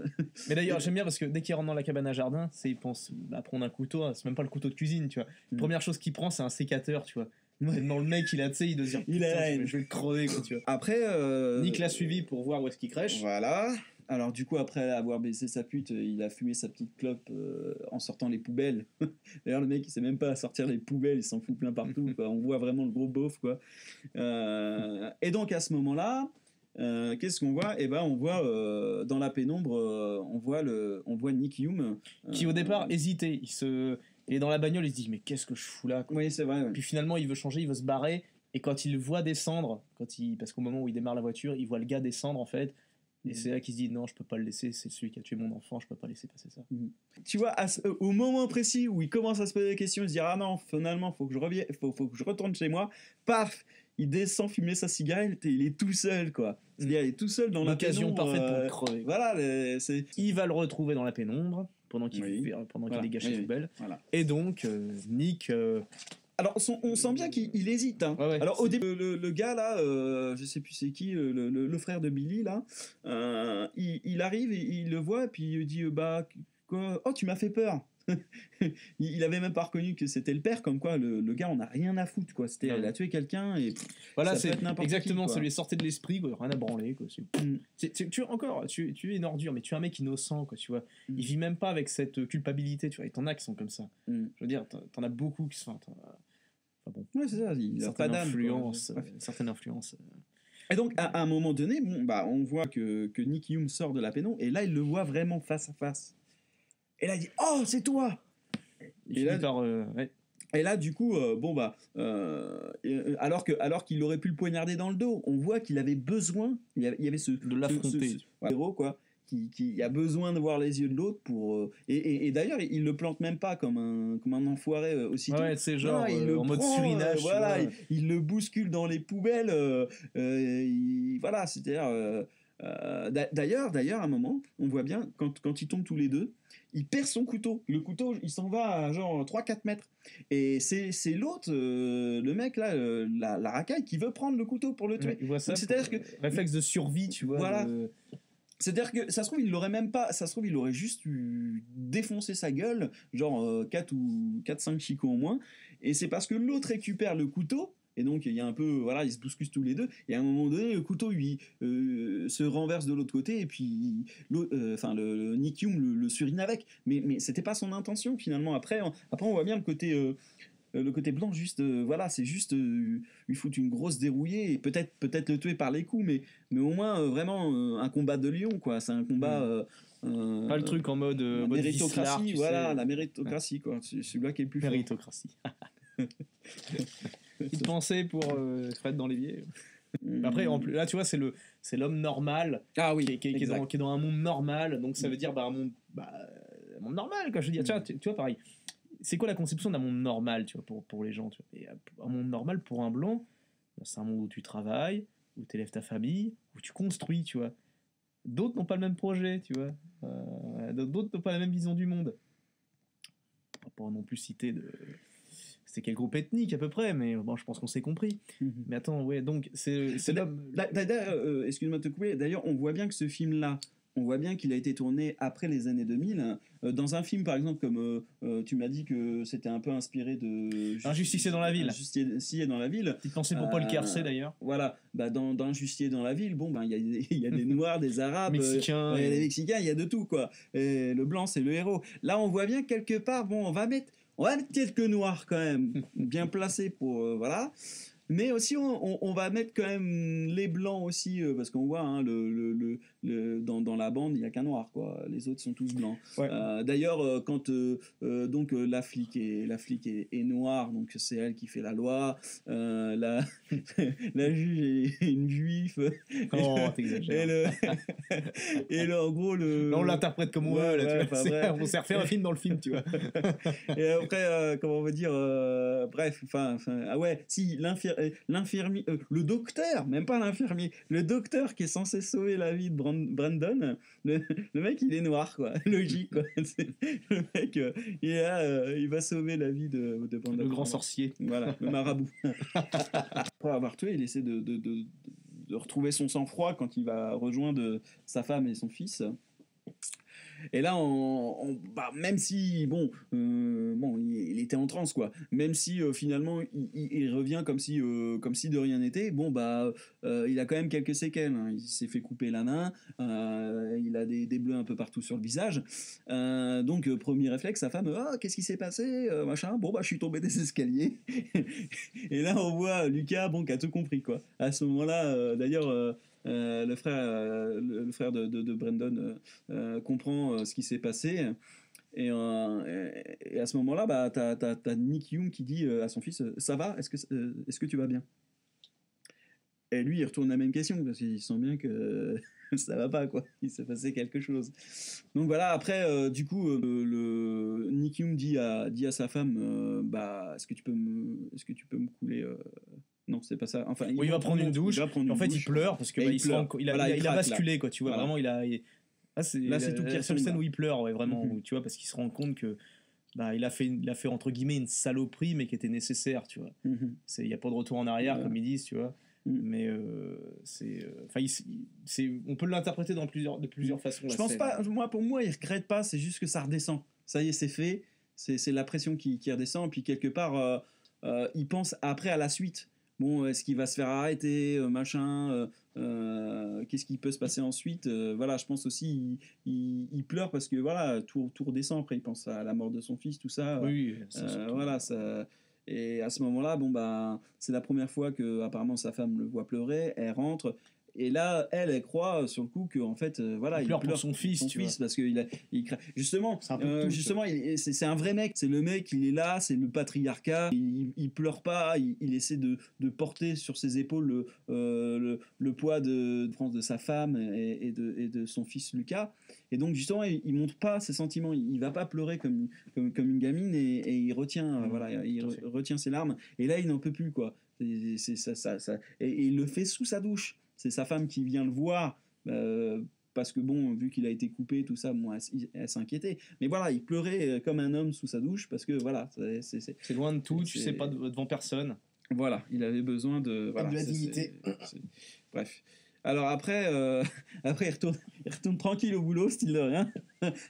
Mais d'ailleurs, j'aime bien parce que dès qu'il rentre dans la cabane à jardin, il pense à prendre un couteau. C'est même pas le couteau de cuisine, tu vois. La première chose qu'il prend, c'est un sécateur, tu vois. Dans le mec, il doit se dire je vais le crever, quoi, tu vois. Après, Nick l'a suivi pour voir où est-ce qu'il crèche. Voilà. Alors du coup, après avoir baissé sa pute, il a fumé sa petite clope en sortant les poubelles. D'ailleurs, le mec, il sait même pas sortir les poubelles, il s'en fout plein partout, quoi. On voit vraiment le gros beauf, quoi. Et donc à ce moment-là, qu'est-ce qu'on voit ? On voit dans la pénombre, on voit Nick Hume qui au départ hésitait. Il est dans la bagnole, il se dit mais qu'est-ce que je fous là, quoi. Oui, c'est vrai. Ouais. Puis finalement, il veut changer, il veut se barrer. Et quand il le voit descendre, parce qu'au moment où il démarre la voiture, il voit le gars descendre en fait. Et c'est là qu'il se dit non, je peux pas le laisser, c'est celui qui a tué mon enfant, je peux pas laisser passer ça. Tu vois, au moment précis où il commence à se poser des questions, il se dit ah non, finalement faut que je revienne, faut que je retourne chez moi. Paf, il descend fumer sa cigarette et il est tout seul, quoi. C'est-à-dire il est tout seul dans l'occasion parfaite pour le crever. Voilà, il va le retrouver dans la pénombre pendant qu'il dégage ses poubelles. Voilà. Et donc Nick. Alors, on sent bien qu'il hésite. Hein. Ouais, alors, au début, le gars, là, je sais plus c'est qui, le frère de Billy, là, il arrive, et il le voit, et puis il dit quoi ? Oh, tu m'as fait peur. Il avait même pas reconnu que c'était le père, comme quoi le gars, on a rien à foutre, quoi. Il a tué quelqu'un, et voilà, c'est exactement, ça lui est sorti de l'esprit, quoi. Rien à branler, quoi. Tu es une ordure, mais tu es un mec innocent, quoi, tu vois. Il vit même pas avec cette culpabilité, tu vois. Et t'en as qui sont comme ça. Je veux dire, t'en as beaucoup qui sont. Enfin bon. Ouais, c'est ça, il a pas d'âme. Certaine influence. Et donc, à un moment donné, bon, bah, on voit que Nick Hume sort de la pénombre, et là, il le voit vraiment face à face. Et là, il dit « Oh, c'est toi !» Et là, du coup, alors qu'il aurait pu le poignarder dans le dos, on voit qu'il avait besoin, il y avait de l'affronter. Héros, quoi, qui a besoin de voir les yeux de l'autre pour... et d'ailleurs, il le plante même pas comme un enfoiré aussitôt. Ouais, c'est genre en mode Surinage. Voilà, il le bouscule dans les poubelles. Voilà, c'est-à-dire... D'ailleurs, à un moment, on voit bien, quand ils tombent tous les deux, il perd son couteau. Le couteau, il s'en va à genre 3-4 mètres. Et c'est l'autre, le mec là, la racaille, qui veut prendre le couteau pour le tuer. Il voit ça. C'est-à-dire que réflexe de survie, tu vois. Voilà. C'est-à-dire que ça se trouve, il l'aurait même pas. Ça se trouve, il aurait juste défoncé sa gueule, genre 4-5 chicots au moins. Et c'est parce que l'autre récupère le couteau. Et donc, il y a un peu, voilà, ils se bousculent tous les deux. Et à un moment donné, le couteau, lui, se renverse de l'autre côté. Et puis, le Nick Hume le surine avec. Mais c'était pas son intention, finalement. Après, on voit bien le côté blanc, juste, voilà, c'est juste, lui foutre une grosse dérouillée. Et peut-être le tuer par les coups. Mais au moins, vraiment, un combat de lion, quoi. C'est un combat... pas le truc en mode méritocratie, Vislar, voilà, la méritocratie, quoi. C'est celui-là qui est le plus fort. Méritocratie. Il pensait pour Fred dans l'évier. Après, là, tu vois, c'est l'homme normal qui est dans un monde normal. Donc, ça veut dire un monde normal, quoi. Je veux dire, tu vois, pareil. C'est quoi la conception d'un monde normal, tu vois, pour les gens, tu vois. Et un monde normal, pour un blanc, c'est un monde où tu travailles, où tu élèves ta famille, où tu construis, tu vois. D'autres n'ont pas le même projet, tu vois. D'autres n'ont pas la même vision du monde. On va pas non plus citer c'est quel groupe ethnique à peu près, mais bon, je pense qu'on s'est compris. Mais attends, ouais, donc c'est l'homme... Excuse-moi de te couper, d'ailleurs, on voit bien que ce film-là, on voit bien qu'il a été tourné après les années 2000. Dans un film, par exemple, comme tu m'as dit que c'était un peu inspiré de... Un justicier dans la ville. Un justicier dans la ville. Petite pensée pour Paul Kersey, d'ailleurs. Voilà, dans un justicier dans la ville, bon, il y a des Noirs, des Arabes, Mexicains, des Mexicains, il y a de tout, quoi. Et le blanc, c'est le héros. Là, on voit bien quelque part, bon, on va mettre quelques noirs quand même, bien placés pour... voilà. Mais aussi, on va mettre quand même les blancs aussi, parce qu'on voit, hein, dans la bande, il n'y a qu'un noir, quoi. Les autres sont tous blancs. Ouais. D'ailleurs, quand donc, la flic est noire, donc c'est elle qui fait la loi. La juge est une juive. Oh, t'exagères. Et en gros, là, on l'interprète comme on veut. Là, tu vois, on s'est refait un film dans le film, tu vois. Et après, comment on va dire, bref, si l'infirmier, le docteur, même pas l'infirmier, le docteur qui est censé sauver la vie de Brandon, le mec il est noir, quoi, logique, quoi. Le mec il est là, il va sauver la vie de Brandon. Le grand sorcier. Voilà, le marabout. Après avoir tué, il essaie de retrouver son sang-froid quand il va rejoindre sa femme et son fils. Et là, même si, il était en transe, quoi. Même si, finalement, il revient comme si de rien n'était, il a quand même quelques séquelles. Hein. Il s'est fait couper la main, il a des bleus un peu partout sur le visage. Donc, premier réflexe, sa femme, qu'est-ce qui s'est passé machin. Je suis tombé des escaliers. Et là, on voit Lucas, qui a tout compris, quoi. À ce moment-là, d'ailleurs... le frère de Brandon comprend ce qui s'est passé et à ce moment-là t'as Nick Hume qui dit à son fils ça va, est-ce que tu vas bien, et lui il retourne la même question parce qu'il sent bien que ça va pas, quoi, il s'est passé quelque chose. Donc voilà, après du coup le Nick Hume dit à sa femme est-ce que tu peux me couler non, c'est pas ça. Enfin, il va prendre une douche. En fait, il pleure parce que il a basculé, quoi. Tu vois, voilà. Vraiment, là, c'est tout qui est seule scène où il pleure, ouais, vraiment. Où, tu vois, parce qu'il se rend compte que il a fait entre guillemets une saloperie, mais qui était nécessaire, tu vois. Il y a pas de retour en arrière, comme ils disent, tu vois. Mais on peut l'interpréter de plusieurs façons. Je pense pas. Pour moi, il regrette pas. C'est juste que ça redescend. Ça y est, c'est fait. C'est la pression qui redescend. Et puis quelque part, il pense après à la suite. Bon, est-ce qu'il va se faire arrêter, machin, qu'est-ce qui peut se passer ensuite, voilà, je pense aussi il pleure parce que voilà, tout redescend. Après il pense à la mort de son fils, tout ça. Oui, voilà, ça. Et à ce moment-là, bon, bah, c'est la première fois que apparemment sa femme le voit pleurer, elle rentre. Et là, elle croit sur le coup que en fait, voilà, Il pleure pour son fils, tu vois. parce qu'il justement, C'est un peu de tout, justement, c'est un vrai mec. C'est le mec, il est là, c'est le patriarcat. Il pleure pas, il essaie de porter sur ses épaules le poids de sa femme et de son fils Lucas. Et donc justement, il montre pas ses sentiments. Il va pas pleurer comme une gamine et il retient, voilà, il retient ses larmes. Et là, il n'en peut plus, quoi. C'est ça. Et il le fait sous sa douche. C'est sa femme qui vient le voir parce que bon, vu qu'il a été coupé, tout ça, bon, elle s'inquiétait. Mais voilà, il pleurait comme un homme sous sa douche parce que voilà, c'est loin de tout, tu sais pas devant personne. Voilà, il avait besoin de voilà, de la dignité. Bref. Alors après, il retourne tranquille au boulot, style de rien.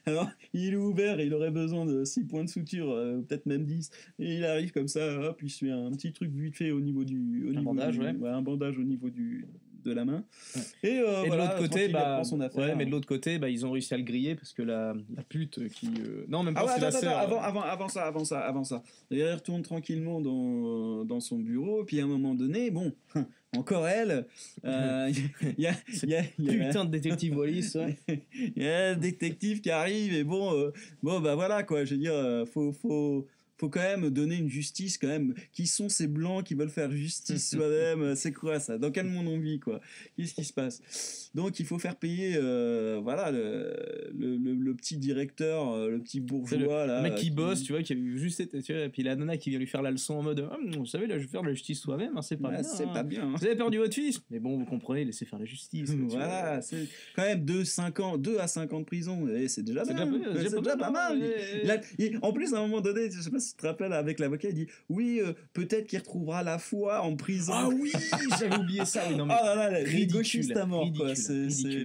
Alors, il est ouvert et il aurait besoin de 6 points de suture, peut-être même 10. Et il arrive comme ça, hop, il se fait un petit truc vite fait au niveau du... un bandage, un bandage au niveau de la main. Ouais. Et de l'autre côté, prend son affaire. Ouais, mais de l'autre côté, ils ont réussi à le griller parce que la pute qui... Non, même pas, c'est la sœur. Avant ça. Il retourne tranquillement dans son bureau, puis à un moment donné, bon... Encore elle, il y a putain de détective Wallis, ouais. Il y a un détective qui arrive et bon bah voilà quoi, je veux dire, faut quand même donner une justice quand même. Qui sont ces blancs qui veulent faire justice soi-même? C'est quoi ça? Dans quel monde on vit, quoi? Qu'est-ce qui se passe? Donc il faut faire payer voilà le petit directeur, le petit bourgeois là. Le mec qui bosse, tu vois, qui a juste été, tu vois, et puis la nana qui vient lui faire la leçon en mode vous savez, là je vais faire de la justice soi-même, hein, c'est pas bien. C'est pas bien. Vous avez perdu votre fils? Mais bon, vous comprenez, laissez faire la justice. Voilà, c'est quand même 2 à 5 ans de prison, et c'est déjà bien. C'est déjà pas mal. En plus, à un moment donné, je sais pas si tu te rappelles, avec l'avocat, il dit oui, peut-être qu'il retrouvera la foi en prison. Ah oui, j'avais oublié ça. Oui, non, mais les gauchistes à mort, quoi.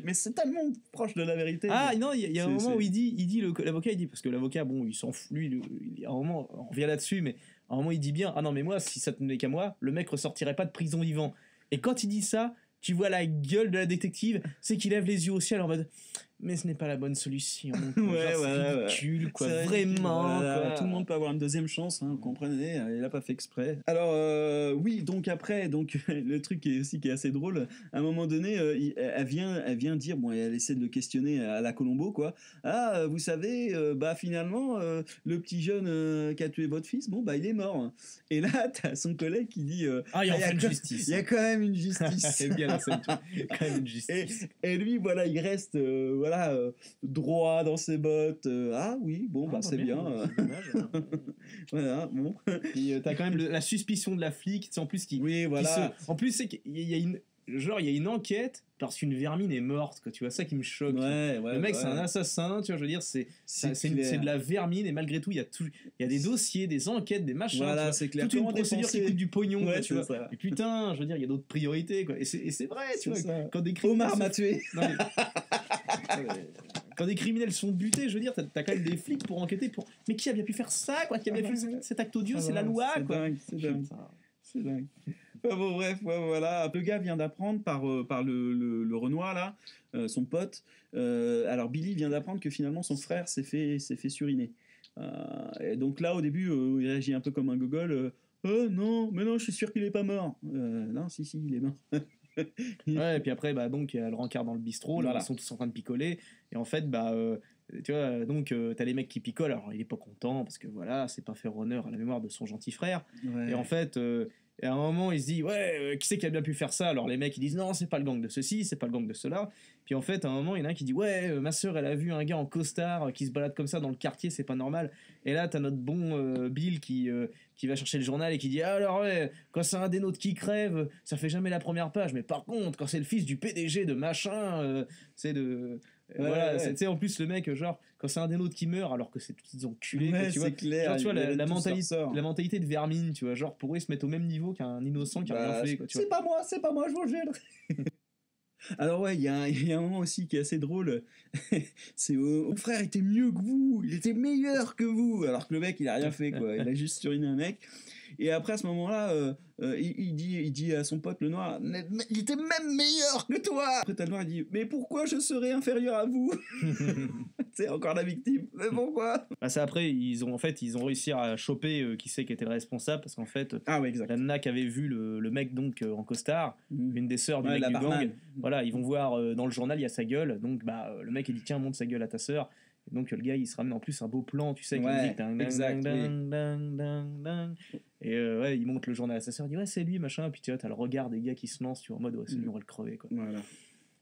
Mais c'est tellement proche de la vérité. Ah non, il y a un moment où il dit l'avocat, il dit, parce que l'avocat, bon, il s'en fout, lui, à un moment, on revient là-dessus, mais à un moment, il dit bien, ah non, mais moi, si ça tenait qu'à moi, le mec ressortirait pas de prison vivant. Et quand il dit ça, tu vois la gueule de la détective, c'est qu'il lève les yeux au ciel en mode mais ce n'est pas la bonne solution. C'est ridicule, quoi. C'est vraiment. Voilà, tout le monde peut avoir une deuxième chance, hein, vous comprenez, il a pas fait exprès. Alors, oui, donc après, le truc qui est assez drôle, à un moment donné, elle vient dire, bon, elle essaie de le questionner à la Colombo, quoi. Ah, vous savez, bah finalement, le petit jeune qui a tué votre fils, bon, bah il est mort. Et là, t'as son collègue qui dit il y a une justice. Il y a quand même une justice. C'est bien la scène, quand même une justice. Et lui, voilà, il reste droit dans ses bottes. Ah oui, bon, bah c'est bien. C'est dommage, voilà, bon. Et t'as quand même la suspicion de la flic, en plus qui. Oui, voilà. En plus, c'est qu'il y a une enquête parce qu'une vermine est morte, quoi. Tu vois, ça qui me choque. Le mec, c'est un assassin, tu vois, je veux dire, c'est de la vermine, et malgré tout, il y a des dossiers, des enquêtes, des machins. Voilà, c'est clair. Toute une procédure qui coûte du pognon, ouais, tu vois. Ça. Et putain, je veux dire, il y a d'autres priorités, quoi. Et c'est vrai, tu vois. Ça. Quand des Omar m'a tué. Non, quand des criminels sont butés, je veux dire, t'as quand même des flics pour enquêter pour. Mais qui a bien pu faire ça, quoi? Qui a bien fait cet acte odieux? C'est la loi, quoi. C'est dingue. Bon, bref, voilà. Le gars vient d'apprendre par le Renoir, là, son pote. Alors, Billy vient d'apprendre que finalement son frère s'est fait suriner. Et donc là, au début, il réagit un peu comme un gogol. Non, mais non, je suis sûr qu'il est pas mort. Non, si, il est mort. Ouais, et puis après, donc, il y a le rencard dans le bistrot, là, ils sont tous en train de picoler. Et en fait, tu vois, donc, t'as les mecs qui picolent. Alors, il est pas content parce que voilà, c'est pas faire honneur à la mémoire de son gentil frère. Ouais. Et en fait. Et à un moment, il se dit, qui c'est qui a bien pu faire ça? Alors les mecs, ils disent, non, c'est pas le gang de ceci, c'est pas le gang de cela. Puis en fait, à un moment, il y en a un qui dit, ma soeur, elle a vu un gars en costard qui se balade comme ça dans le quartier, c'est pas normal. Et là, t'as notre bon Bill qui va chercher le journal et qui dit, alors quand c'est un des nôtres qui crève, ça fait jamais la première page. Mais par contre, quand c'est le fils du PDG de machin, c'est de... voilà, c'est en plus le mec, genre, quand c'est un des nôtres qui meurt, alors que c'est tous des enculés, tu vois, clair, genre, tu vois la mentalité de vermine, tu vois, genre, pour eux, ils se mettent au même niveau qu'un innocent qui a rien fait, quoi, tu vois. C'est pas moi, je vous gêne. Alors ouais, il y a un moment aussi qui est assez drôle. C'est mon frère était mieux que vous, il était meilleur que vous, alors que le mec il a rien fait, quoi. Il a juste suriné un mec. Et après, à ce moment-là, il dit à son pote le noir, il était même meilleur que toi. Après, t'as le noir, il dit, mais pourquoi je serais inférieur à vous? C'est encore la victime. Mais pourquoi? Bah, c'est après, ils ont réussi à choper qui c'est qui était le responsable, parce qu'en fait, ouais, exact. la nana qui avait vu le mec donc en costard, une des sœurs du Ouais, mec du barman. gang, voilà, ils vont voir dans le journal, il y a sa gueule, donc le mec il dit tiens, montre sa gueule à ta sœur. Et donc le gars il se ramène en plus un beau plan, tu sais, avec la musique, ding, exact, ding, ding, ding, ding. Et ouais, il montre le journal à sa sœur, il dit ouais, c'est lui, machin, puis tu vois, t'as le regard des gars qui se lancent, tu vois, en mode ouais, c'est lui, on va le crever, quoi. Voilà.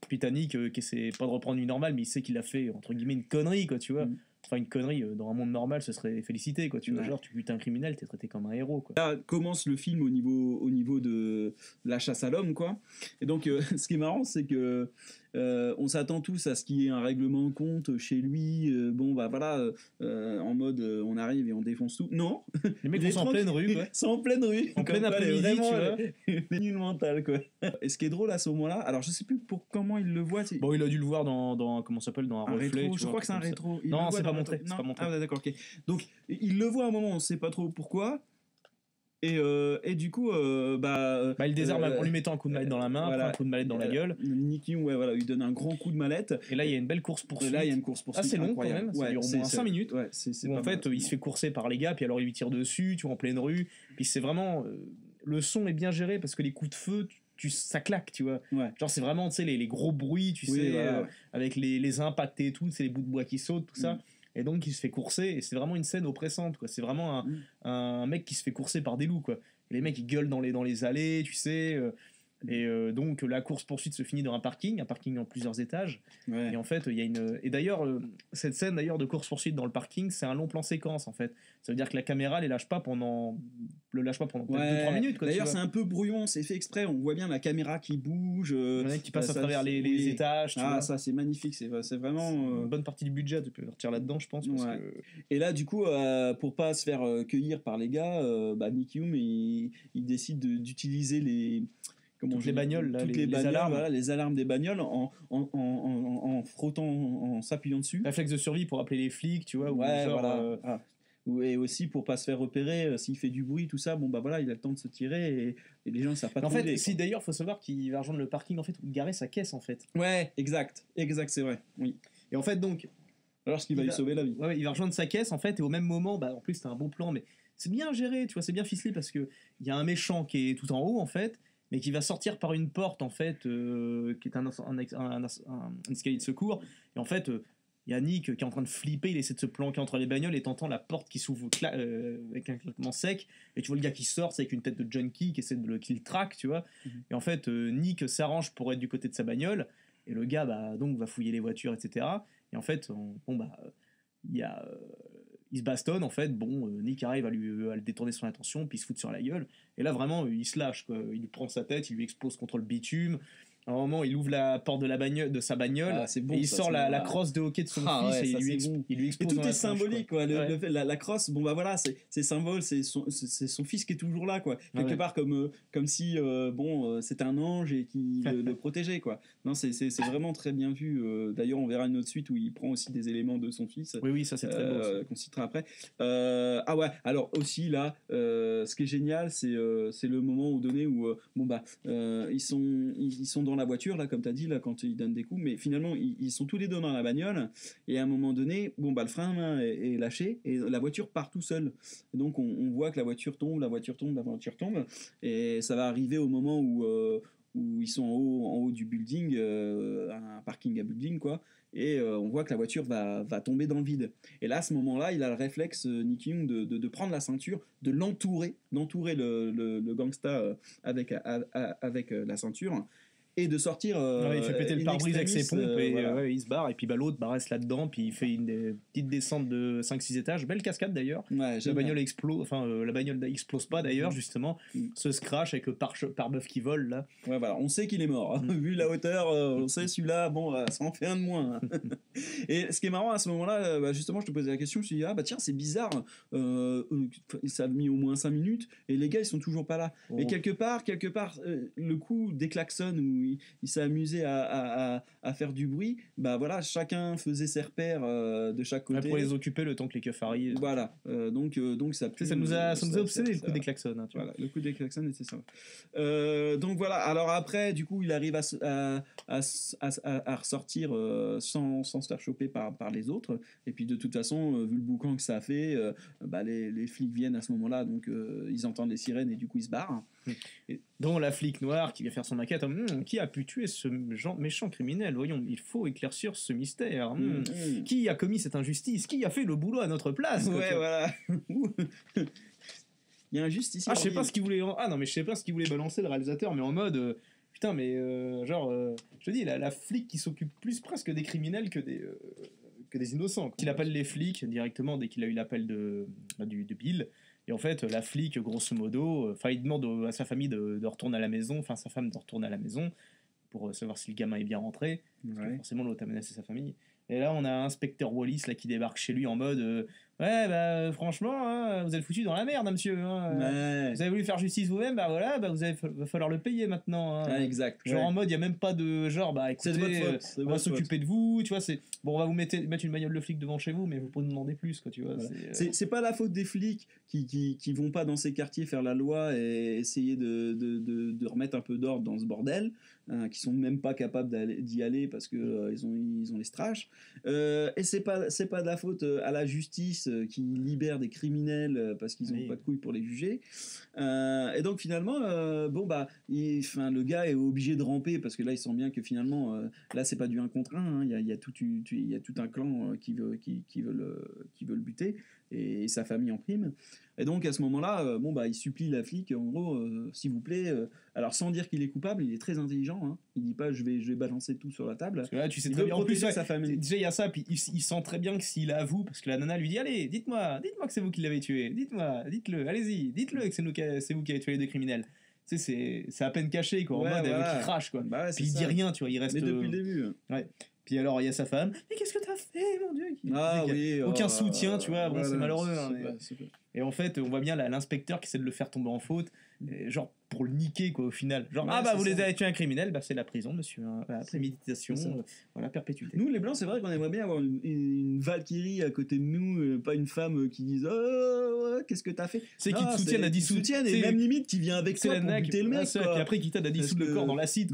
Puis t'as Nick qui essaie pas de reprendre une normale, mais il sait qu'il a fait entre guillemets une connerie, quoi, tu vois. Enfin, une connerie, dans un monde normal, ce serait félicité, quoi. Tu vois, genre, tu butes un criminel, t'es traité comme un héros, quoi. Là commence le film au niveau de la chasse à l'homme, quoi. Et donc, ce qui est marrant, c'est que on s'attend tous à ce qu'il y ait un règlement de compte chez lui. Bon, bah voilà, en mode on arrive et on défonce tout. Non. Les mecs sont en pleine rue, quoi. C'est en pleine rue. En plein après-midi, tu vois. Les nuls mentales, quoi. Et ce qui est drôle à ce moment-là, alors je sais plus comment il le voit. Bon, il a dû le voir dans comment ça s'appelle, dans un reflet. Rétro, je crois que c'est un rétro. Non, c'est pas montré. C'est pas montré. Ah, d'accord, ok. Donc, il le voit à un moment, on sait pas trop pourquoi. Et du coup, il le désarme en lui mettant un coup de mallette dans la main, voilà, après un coup de mallette dans la gueule. Nicky, il lui donne un grand coup de mallette. Et là, il y a une belle course-poursuite. Assez long quand même, ça dure au moins 5 minutes. Ouais, où en fait, il se fait courser par les gars, puis alors il lui tire dessus, tu vois, en pleine rue. Puis c'est vraiment. Le son est bien géré parce que les coups de feu, ça claque, tu vois. Ouais. Genre, c'est vraiment, tu sais, les gros bruits, tu sais, voilà. Avec les impacts et tout, c'est les bouts de bois qui sautent, tout ça. Et donc, il se fait courser, et c'est vraiment une scène oppressante, quoi. C'est vraiment un mec qui se fait courser par des loups, quoi. Et les mecs, ils gueulent dans les allées, tu sais. Donc, la course-poursuite se finit dans un parking en plusieurs étages. Ouais. Et en fait, il y a une. Et d'ailleurs, cette scène de course-poursuite dans le parking, c'est un long plan séquence, en fait. Ça veut dire que la caméra le lâche pas pendant peut-être 2-3 minutes, quoi. D'ailleurs, c'est un peu brouillon, c'est fait exprès. On voit bien la caméra qui bouge. Qui passe à travers les étages. Ça, c'est magnifique. C'est vraiment. Une bonne partie du budget, tu peux partir là-dedans, je pense. Parce que... Et là, du coup, pour pas se faire cueillir par les gars, Nick Hume, il décide d'utiliser toutes les bagnoles, les alarmes, voilà, les alarmes des bagnoles en frottant, en s'appuyant dessus. Réflexe de survie pour appeler les flics, tu vois. Et aussi pour pas se faire repérer, s'il fait du bruit, tout ça, il a le temps de se tirer et les gens ne savent pas. En fait, si d'ailleurs, faut savoir qu'il va rejoindre le parking en fait où garer sa caisse en fait. Ouais, exact, c'est vrai. Oui. Et en fait donc, alors ce qui va lui sauver la vie. Ouais, il va rejoindre sa caisse en fait et au même moment, en plus c'est un bon plan, mais c'est bien géré, tu vois, c'est bien ficelé parce que il y a un méchant qui est tout en haut en fait, mais qui va sortir par une porte en fait, qui est un escalier de secours. Et en fait, il y a Nick qui est en train de flipper, il essaie de se planquer entre les bagnoles et t'entends la porte qui s'ouvre avec un claquement sec. Et tu vois le gars qui sort, c'est avec une tête de junkie qui le traque, tu vois. Et en fait, Nick s'arrange pour être du côté de sa bagnole. Et le gars donc va fouiller les voitures, etc. Et en fait, il se bastonne en fait. Nick arrive à le détourner son attention, puis il se fout sur la gueule. Et là vraiment, il se lâche, quoi. Il lui prend sa tête, il lui explose contre le bitume. À un moment, il ouvre la porte de sa bagnole, et il sort la crosse de hockey de son fils et il lui explose. Et tout dans est la symbolique, quoi. La crosse, c'est symbole, c'est son fils qui est toujours là, quoi. Quelque part comme si c'était un ange et qui le protégeait, quoi. Non, c'est vraiment très bien vu. D'ailleurs, on verra une autre suite où il prend aussi des éléments de son fils. Oui, ça c'est très beau. Qu'on citera après. Alors aussi là, ce qui est génial, c'est le moment donné où ils sont dans la voiture, là, comme tu as dit, là, quand ils donnent des coups, mais finalement, ils sont tous les deux dans la bagnole, et à un moment donné, le frein à main est lâché, et la voiture part tout seul. Et donc, on voit que la voiture tombe, et ça va arriver au moment où ils sont en haut du building, un parking à building, quoi, et on voit que la voiture va tomber dans le vide. Et là, à ce moment-là, il a le réflexe, Nick Young, de prendre la ceinture, d'entourer le gangsta avec la ceinture, et de sortir. Il fait péter le pare-brise avec ses pompes et il se barre. Et puis l'autre reste là-dedans. Puis il fait une petite descente de 5-6 étages. Belle cascade d'ailleurs. Ouais, la bagnole explose. La bagnole explose pas d'ailleurs, justement. Se crash avec le pare-bœuf qui vole là. Ouais, voilà. On sait qu'il est mort. Vu la hauteur, on sait celui-là, ça en fait un de moins. Et ce qui est marrant à ce moment-là, justement, je te posais la question. Je me suis dit, tiens, c'est bizarre. Ça a mis au moins 5 minutes. Et les gars, ils sont toujours pas là. Et quelque part, le coup des klaxons il s'est amusé à faire du bruit, bah voilà, chacun faisait ses repères de chaque côté. Pour les occuper le temps que les keufs arrivent. Voilà, donc ça pue, ça nous a obsédé le coup des klaxons. Hein, voilà, le coup des klaxons était ça. Donc voilà, alors après, du coup, il arrive à ressortir sans se faire choper par les autres. Et puis de toute façon, vu le boucan que ça a fait, les flics viennent à ce moment-là, donc ils entendent les sirènes et du coup ils se barrent. Et dont la flic noire qui vient faire son maquette. Qui a pu tuer ce méchant criminel? Voyons, il faut éclaircir ce mystère. Qui a commis cette injustice? Qui a fait le boulot à notre place? Ouais, voilà. Il y a un justicier. Je sais pas ce qu'il voulait. Je sais pas ce qu'il voulait balancer le réalisateur, mais en mode. Putain, mais je te dis, la flic qui s'occupe plus presque des criminels que des innocents. Il appelle les flics directement dès qu'il a eu l'appel de Bill. Et en fait, la flic, grosso modo, il demande à sa famille de retourner à la maison, sa femme de retourner à la maison pour savoir si le gamin est bien rentré. Parce que forcément, l'autre a menacé sa famille. Et là, on a Inspecteur Wallis là, qui débarque chez lui en mode franchement, hein, vous êtes foutu dans la merde, hein, monsieur. Hein, Vous avez voulu faire justice vous-même, va falloir le payer maintenant. Hein. Exact. En mode, il n'y a même pas de écoutez, c'est de votre faute, on va s'occuper de vous, tu vois, on va vous mettre une bagnole de flic devant chez vous, mais vous pouvez nous demander plus, quoi, tu vois. Voilà. C'est pas la faute des flics qui vont pas dans ces quartiers faire la loi et essayer de remettre un peu d'ordre dans ce bordel, qui sont même pas capables d'y aller parce que ils ont les straches. Et c'est pas de la faute à la justice qui libère des criminels parce qu'ils ont pas de couilles pour les juger. Et donc finalement, le gars est obligé de ramper parce que là il sent bien que finalement là c'est pas du 1 contre 1, il y a tout un clan qui veut le buter et sa famille en prime. Et donc à ce moment-là, il supplie la flic, en gros, s'il vous plaît, alors sans dire qu'il est coupable, il est très intelligent, hein. Il dit pas je vais balancer tout sur la table. Parce que là, tu sais très bien, en plus sa famille. Déjà il y a ça, puis il sent très bien que s'il avoue, parce que la nana lui dit allez, dites-moi que c'est vous qui l'avez tué, dites-le, allez-y, dites-le que c'est vous qui avez tué les deux criminels. Tu sais, c'est à peine caché, quoi, en mode qui crache, quoi. Puis il dit rien, tu vois, il reste. Mais depuis le début. Ouais. Puis alors il y a sa femme, mais qu'est-ce que t'as fait, mon Dieu? Aucun soutien, tu vois, c'est malheureux. Et en fait, on voit bien l'inspecteur qui essaie de le faire tomber en faute, genre pour le niquer, quoi, au final. Genre, vous les avez tué un criminel, c'est la prison, monsieur. Préméditation, perpétuité. Nous, les Blancs, c'est vrai qu'on aimerait bien avoir une Valkyrie à côté de nous, pas une femme qui dise qu'est-ce que t'as fait? C'est qui te soutienne à dissoudre. Et même limite qui vient avec toi pour buter le mec. Puis après, qui t'aide à dissoudre le corps dans l'acide.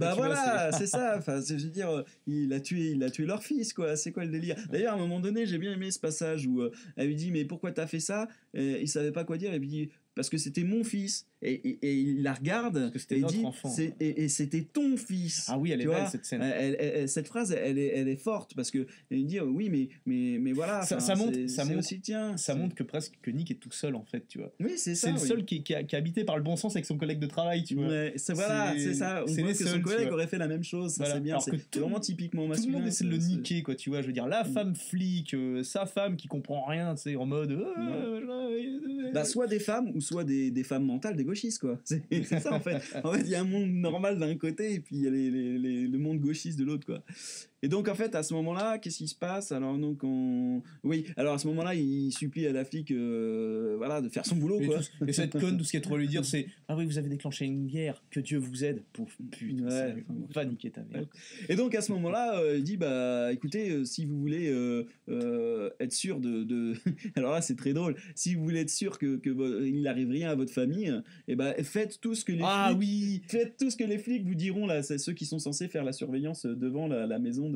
C'est ça. Enfin, je veux dire, il a tué leur fils, quoi. C'est quoi le délire? D'ailleurs, à un moment donné, j'ai bien aimé ce passage où elle lui dit mais pourquoi t'as fait ça? Il savait pas quoi dire, et puis dit parce que c'était mon fils, et il la regarde et dit enfant, et c'était ton fils. Ah oui, elle est belle cette scène. Cette phrase elle est forte parce que elle dit oui mais voilà, ça montre aussi ça montre que presque que Nick est tout seul en fait, tu vois. Oui, c'est ça. C'est le seul qui est habité par le bon sens avec son collègue de travail, tu vois. Ouais, c'est ça. On voit que son collègue aurait fait la même chose. Ça, c'est bien. Alors c'est vraiment typiquement masculin. Tout le monde essaie de le niquer, quoi, tu vois. Je veux dire, la femme flic, sa femme qui comprend rien, tu sais, en mode. Soit des femmes ou soit des femmes mentales, des gauchistes, quoi. C'est ça en fait. En fait, il y a un monde normal d'un côté et puis il y a le monde gauchiste de l'autre, quoi. Et donc en fait à ce moment-là, qu'est-ce qui se passe? Alors donc alors à ce moment-là, il supplie à la flic de faire son boulot, quoi. Et cette conne, tout ce qu'elle trouve à lui dire, c'est oui, vous avez déclenché une guerre, que Dieu vous aide. Pouf, putain, va niquer ta mère. Et donc à ce moment-là, il dit écoutez, si vous voulez être sûr de alors là c'est très drôle, si vous voulez être sûr que il n'arrive rien à votre famille, faites tout ce que les flics vous diront là, c'est ceux qui sont censés faire la surveillance devant la maison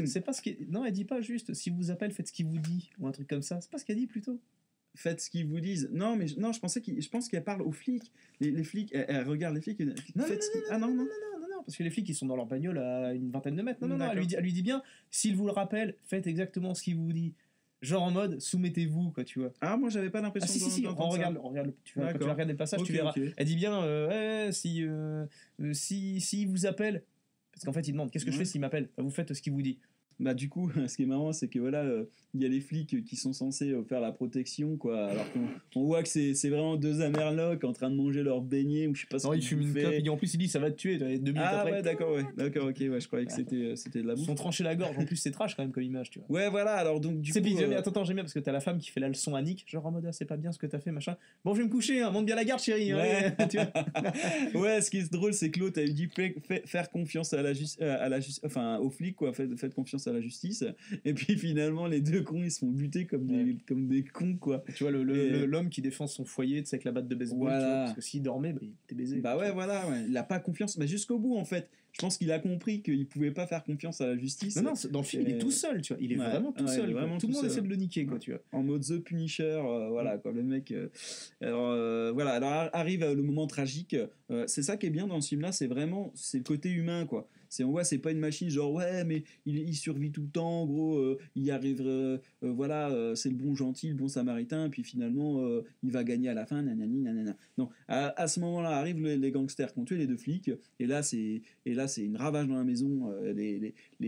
c'est pas ce non, elle dit pas juste si vous appelle, faites ce qu'il vous dit ou un truc comme ça. C'est pas ce qu'elle dit plutôt. Faites ce qu'ils vous disent. Non, je pense qu'elle parle aux flics. Les flics, elle regarde les flics. Non, parce que les flics ils sont dans leur bagnole à une vingtaine de mètres. Non, elle lui dit bien, s'il vous le rappelle, faites exactement ce qu'il vous dit. Genre en mode soumettez-vous, quoi, tu vois. Ah, moi j'avais pas l'impression. Si, regarde, tu vas regarder le passage, tu verras. Okay. Elle dit bien si vous appelle. Parce qu'en fait, il demande qu'est-ce que je fais s'il m'appelle? Vous faites ce qu'il vous dit. Bah du coup, ce qui est marrant, c'est que voilà, il y a les flics qui sont censés faire la protection, quoi. Alors qu'on voit que c'est vraiment deux Amerlocs en train de manger leur beignet ou je sais pas ce Non, il qu'ils fume une bouffaient. clope, et en plus il dit ça va te tuer, 2 minutes Ah après. ouais, d'accord, ok, ouais, je croyais que c'était de la Ils se bouffe. sont tranchés la gorge, en plus c'est trash quand même comme image, tu vois. Ouais, voilà, alors donc du C'est coup. bizarre, mais attends, j'aime bien parce que t'as la femme qui fait la leçon à Nick, genre en mode ah, c'est pas bien ce que t'as fait, machin. Bon, je vais me coucher, hein, monte bien la garde, chérie. Ouais. Hein, tu vois. Ouais, ce qui est drôle, c'est que l'autre a dit faire confiance à enfin aux flics, quoi, faites confiance à la justice. Et puis finalement, les deux cons, ils se font buter comme des cons, quoi. Tu vois, l'homme qui défend son foyer, tu sais, avec la batte de baseball, voilà. tu vois, parce que s'il dormait, bah, il était baisé. Bah ouais, voilà, ouais. Il a pas confiance, mais jusqu'au bout, en fait. Je pense qu'il a compris qu'il pouvait pas faire confiance à la justice. Non, dans le film, il est tout seul, tu vois. Il est vraiment tout seul. Vraiment tout le monde essaie de le niquer, quoi, tu vois. En mode The Punisher, voilà, quoi, le mec. Voilà, alors arrive le moment tragique. C'est ça qui est bien dans ce film-là, c'est le côté humain, quoi. On voit, c'est pas une machine genre ouais, mais il survit tout le temps, en gros, il y arrive, voilà, c'est le bon gentil, le bon samaritain, puis finalement, il va gagner à la fin, nanani, nanana. Non, à ce moment-là arrivent les gangsters qui ont tué les deux flics, et là c'est une ravage dans la maison,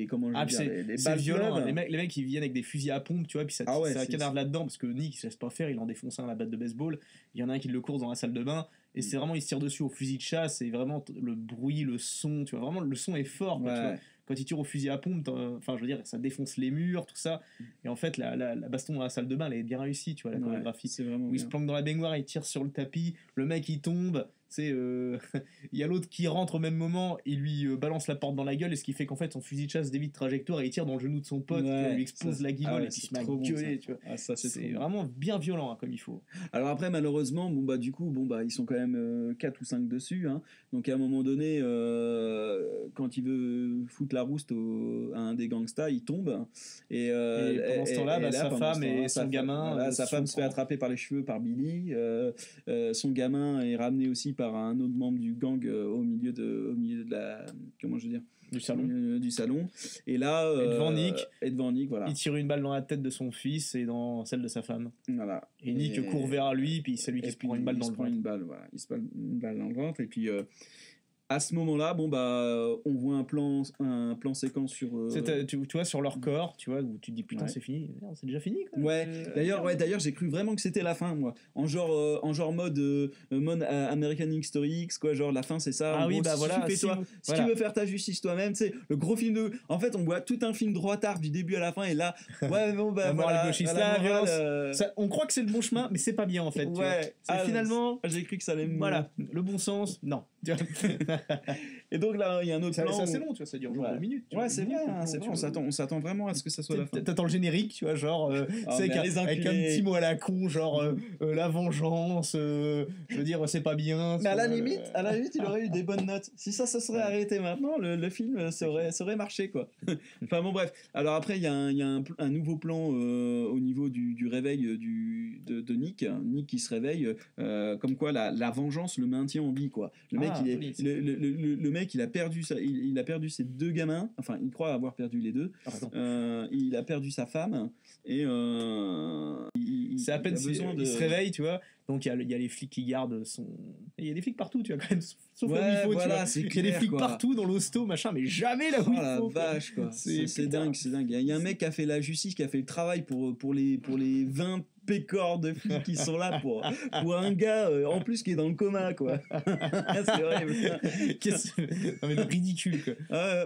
comment je veux dire, les c'est violent, hein. Les mecs ils viennent avec des fusils à pompe, tu vois, puis ça canarde là-dedans parce que Nick il se laisse pas faire, il en défonce un à la batte de baseball, il y en a un qui le course dans la salle de bain. Et c'est vraiment, il se tire dessus au fusil de chasse, et vraiment le bruit, le son, tu vois, vraiment le son est fort, quoi, tu vois. Quand il tire au fusil à pompe, enfin je veux dire, ça défonce les murs, tout ça. Et en fait, la baston dans la salle de bain, elle est bien réussie, tu vois, la chorégraphie. C'est vraiment où il se planque dans la baignoire, il tire sur le tapis, le mec il tombe, il y a l'autre qui rentre au même moment, il lui balance la porte dans la gueule, et ce qui fait qu'en fait son fusil de chasse dévie de trajectoire et il tire dans le genou de son pote, il lui explose la guimole et puis il se met à gueuler, tu vois. C'est vraiment bien violent, hein, comme il faut. Alors après, malheureusement, du coup, ils sont quand même 4 ou 5 dessus, hein. Donc à un moment donné, quand il veut foutre la rouste à un des gangsters, il tombe. Et pendant ce temps-là, sa femme et son gamin. Voilà, sa femme se fait attraper par les cheveux par Billy. Son gamin est ramené aussi par un autre membre du gang au milieu de la. Comment je veux dire ? Du salon. Et là. Et devant Nick, voilà. Il tire une balle dans la tête de son fils et dans celle de sa femme. Voilà. Et Nick court vers lui, puis c'est lui qui se prend une balle dans le ventre. Il se prend une balle dans le ventre, et puis. À ce moment-là, on voit un plan séquence sur. Tu vois, sur leur corps, tu vois, où tu te dis putain, c'est fini, c'est déjà fini, quoi. D'ailleurs, j'ai cru vraiment que c'était la fin, moi. En genre mode American History X, quoi, genre la fin, c'est ça. Ah oui, bah voilà. Si tu veux faire ta justice toi-même, tu sais, le gros film de. En fait, on voit tout un film droitard du début à la fin, et là, ouais, bon, bah. La violence. On croit que c'est le bon chemin, mais c'est pas bien, en fait. Ouais. Finalement. J'ai cru que ça allait me. Voilà, le bon sens, non. Et donc là, il y a un autre plan. C'est assez long, tu vois, ça dure genre 2 minutes. Ouais, c'est vrai, on s'attend vraiment à ce que ça soit la fin. T'attends le générique, tu vois, genre, avec un petit mot à la con, genre la vengeance, je veux dire, c'est pas bien. Mais à la limite, il aurait eu des bonnes notes. Si ça serait arrêté maintenant, le film, ça aurait marché, quoi. Enfin bon, bref. Alors après, il y a un nouveau plan au niveau du réveil de Nick. Nick qui se réveille, comme quoi la vengeance le maintient en vie, quoi. Le mec, le mec, il a perdu ses 2 gamins. Enfin, il croit avoir perdu les 2. Il a perdu sa femme et c'est à peine il se réveille, tu vois. Donc il y a les flics qui gardent son. Il y a des flics partout, tu vois, quand même. Sauf où il faut, voilà, tu vois. Il y a des flics partout dans l'hosto, machin, mais jamais là où il faut. La vache, quoi. C'est dingue. Il y a un mec qui a fait la justice, qui a fait le travail pour les 20 pécores de flics qui sont là pour un gars en plus qui est dans le coma, quoi. C'est horrible. Non mais le ridicule, quoi.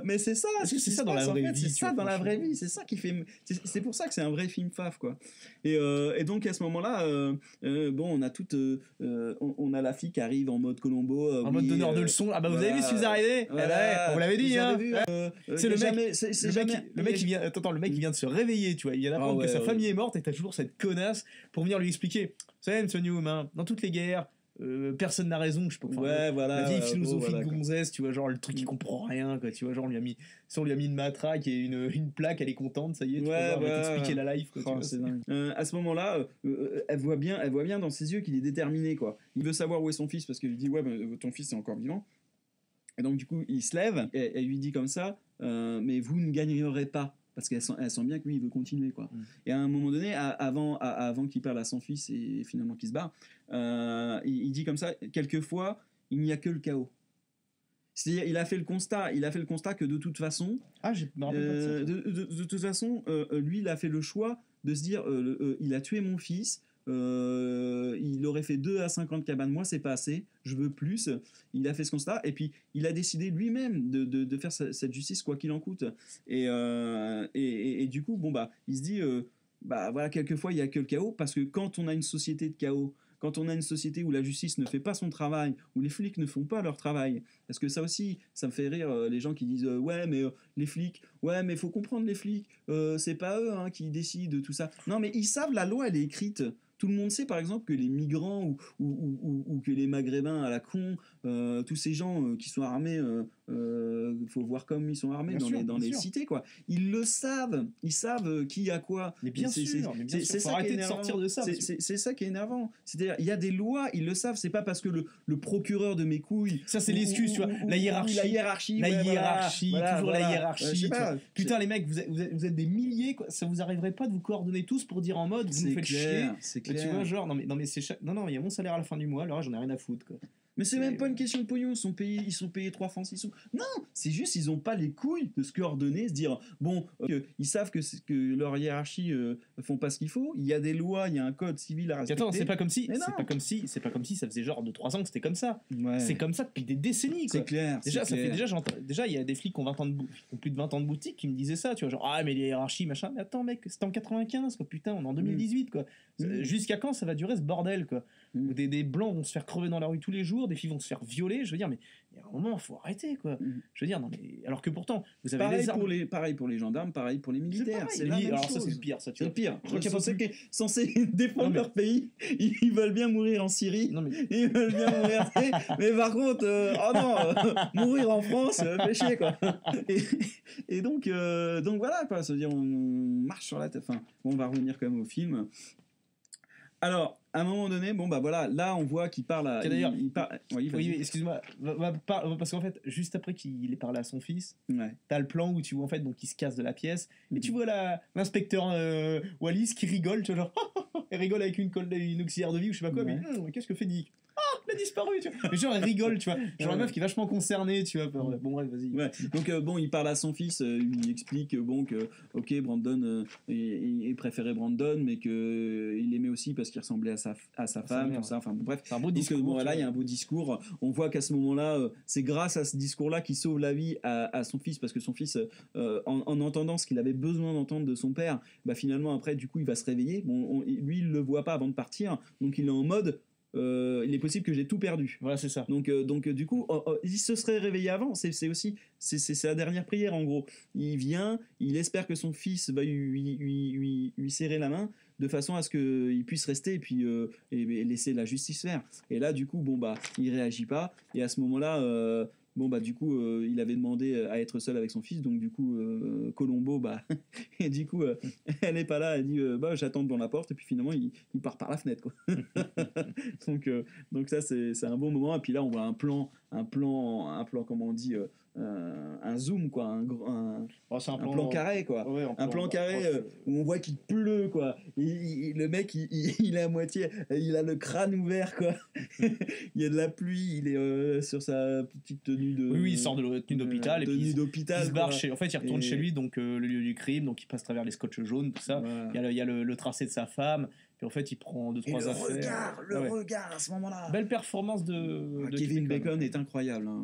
Mais c'est ça. C'est ça dans la vraie vie. C'est ça dans la vraie vie. C'est ça qui fait. C'est pour ça que c'est un vrai film faf, quoi. Et donc à ce moment-là, on a on a la fille qui arrive en mode Colombo. En mode donneur de leçons. Ah bah vous avez vu ce qui vous est arrivé. On vous l'avait dit, hein. C'est le mec qui vient. Attends, le mec qui vient de se réveiller, tu vois. Il vient d'apprendre que sa famille est morte et t'as toujours cette connasse pour venir lui expliquer. Vous savez, M. Newman, dans toutes les guerres, personne n'a raison, je sais pas. La vieille philosophie de gonzesse, tu vois, genre le truc qui comprend rien, quoi. Tu vois, genre on lui a mis une matraque et une plaque, elle est contente, ça y est, tu vois, on va t'expliquer la life, quoi. À ce moment-là, elle voit bien dans ses yeux qu'il est déterminé, quoi. Il veut savoir où est son fils parce qu'il lui dit ouais, ton fils est encore vivant. Et donc du coup, il se lève et elle lui dit comme ça, mais vous ne gagnerez pas. Parce qu'elle sent bien que lui il veut continuer, quoi. Et à un moment donné, avant qu'il parle à son fils et finalement qu'il se barre, il dit comme ça, quelquefois il n'y a que le chaos. C'est-à-dire, il a fait le constat que de toute façon, je me rappelle pas de ça. de toute façon, lui, il a fait le choix de se dire, il a tué mon fils. Il aurait fait 2 à 50 cabanes, moi c'est pas assez, je veux plus. Il a fait ce constat et puis il a décidé lui-même de faire cette justice quoi qu'il en coûte. Et du coup, bon bah, il se dit, bah voilà, quelquefois il y a que le chaos, parce que quand on a une société de chaos, quand on a une société où la justice ne fait pas son travail, où les flics ne font pas leur travail, parce que ça aussi, ça me fait rire les gens qui disent ouais mais les flics, ouais mais faut comprendre les flics, c'est pas eux hein, qui décident de tout ça. Non mais ils savent, la loi elle est écrite. Tout le monde sait par exemple que les migrants ou que les maghrébins à la con, tous ces gens qui sont armés, faut voir comme ils sont armés dans les cités quoi. Ils le savent, ils savent qui a quoi. Mais bien sûr, c'est ça arrêter de sortir de ça. C'est ça qui est énervant. C'est-à-dire il y a des lois, ils le savent. C'est pas parce que le procureur de mes couilles. Ça c'est l'excuse, tu vois. La hiérarchie, toujours la hiérarchie. Putain les mecs, vous êtes des milliers, quoi. Ça vous arriverait pas de vous coordonner tous pour dire en mode vous nous faites chier. C'est clair. Tu vois genre non mais c'est non il y a mon salaire à la fin du mois, alors j'en ai rien à foutre quoi. Mais c'est même pas une question de pognon, ils sont payés 3 francs 6 sous. Non, c'est juste ils ont pas les couilles de se coordonner, se dire bon, ils savent que leur hiérarchie font pas ce qu'il faut. Il y a des lois, il y a un code civil à respecter. Attends, c'est pas comme si ça faisait genre de 3 ans que c'était comme ça. Ouais. C'est comme ça depuis des décennies quoi. C'est clair. Déjà il y a des flics qui ont plus de 20 ans de boutique qui me disaient ça, tu vois, genre ah mais les hiérarchies machin. Mais attends mec, c'était en 95 quoi, putain, on est en 2018 quoi. Jusqu'à quand ça va durer ce bordel quoi? Où des blancs vont se faire crever dans la rue tous les jours, des filles vont se faire violer, je veux dire, mais il y a un moment, il faut arrêter, quoi. Je veux dire, non, mais alors que pourtant, vous avez pareil les armes. Pareil pour les gendarmes, pareil pour les militaires. C'est la même alors chose. ça, c'est le pire, ça, tu vois. C'est le pire. Je crois qu'il y a censés défendre leur pays, ils veulent bien mourir en Syrie, ils veulent bien mourir, mais par contre, mourir en France, fait chier, quoi. Et donc voilà, quoi, se dire, on marche sur la tête. Enfin, bon, on va revenir quand même au film. Alors, à un moment donné, bon bah voilà, là on voit qu'il parle à. D'ailleurs, oui, excuse-moi, parce qu'en fait, juste après qu'il ait parlé à son fils, ouais. T'as le plan où tu vois en fait donc il se casse de la pièce, et tu vois l'inspecteur Wallis qui rigole, tu vois genre, il rigole avec une auxiliaire de vie ou je sais pas quoi, mais qu'est-ce que fait Nick? Il a disparu, tu vois. Mais genre, elle rigole, tu vois. Genre, la meuf qui est vachement concernée, tu vois. Bon, bref, vas-y. Ouais. Donc, bon, il parle à son fils, il explique, bon, que, ok, Brandon, il préférait Brandon, mais qu'il aimait aussi parce qu'il ressemblait à sa femme, tout ça. Enfin, bref. C'est un beau discours. Donc, bon, là, il y a un beau discours. On voit qu'à ce moment-là, c'est grâce à ce discours-là qu'il sauve la vie à son fils, parce que son fils, en entendant ce qu'il avait besoin d'entendre de son père, bah, finalement, après, du coup, il va se réveiller. Bon, lui, il le voit pas avant de partir, donc il est en mode. Il est possible que j'ai tout perdu. Voilà, c'est ça. Donc du coup, il se serait réveillé avant. C'est sa dernière prière en gros. Il vient, il espère que son fils va lui serrer la main de façon à ce qu'il puisse rester et puis et laisser la justice faire. Et là, du coup, bon bah, il réagit pas. Et à ce moment-là. Bon bah du coup il avait demandé à être seul avec son fils, donc du coup Colombo bah et du coup elle est pas là, elle dit bah j'attends devant la porte, et puis finalement il part par la fenêtre quoi. donc ça c'est un bon moment. Et puis là on voit un plan comment on dit, un zoom quoi, un plan carré quoi, ouais, un plan carré où on voit qu'il pleut quoi. Le mec il est à moitié, il a le crâne ouvert quoi. Il y a de la pluie, il est sur sa petite tenue de... Oui, il sort de tenue d'hôpital, et puis il se barre chez... En fait, il retourne chez lui, donc le lieu du crime, donc il passe à travers les scotch jaunes, tout ça. Voilà. Il y a le tracé de sa femme, puis en fait, il prend 2-3 affaires. Le regard à ce moment-là. Belle performance de Kevin Bacon est incroyable. Hein.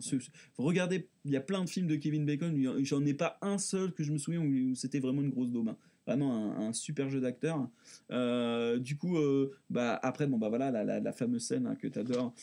Regardez, il y a plein de films de Kevin Bacon, j'en ai pas un seul que je me souviens où c'était vraiment une grosse daube. Hein. Vraiment un super jeu d'acteur. Du coup, bah, après, bon, bah, voilà, la fameuse scène hein, que tu adores.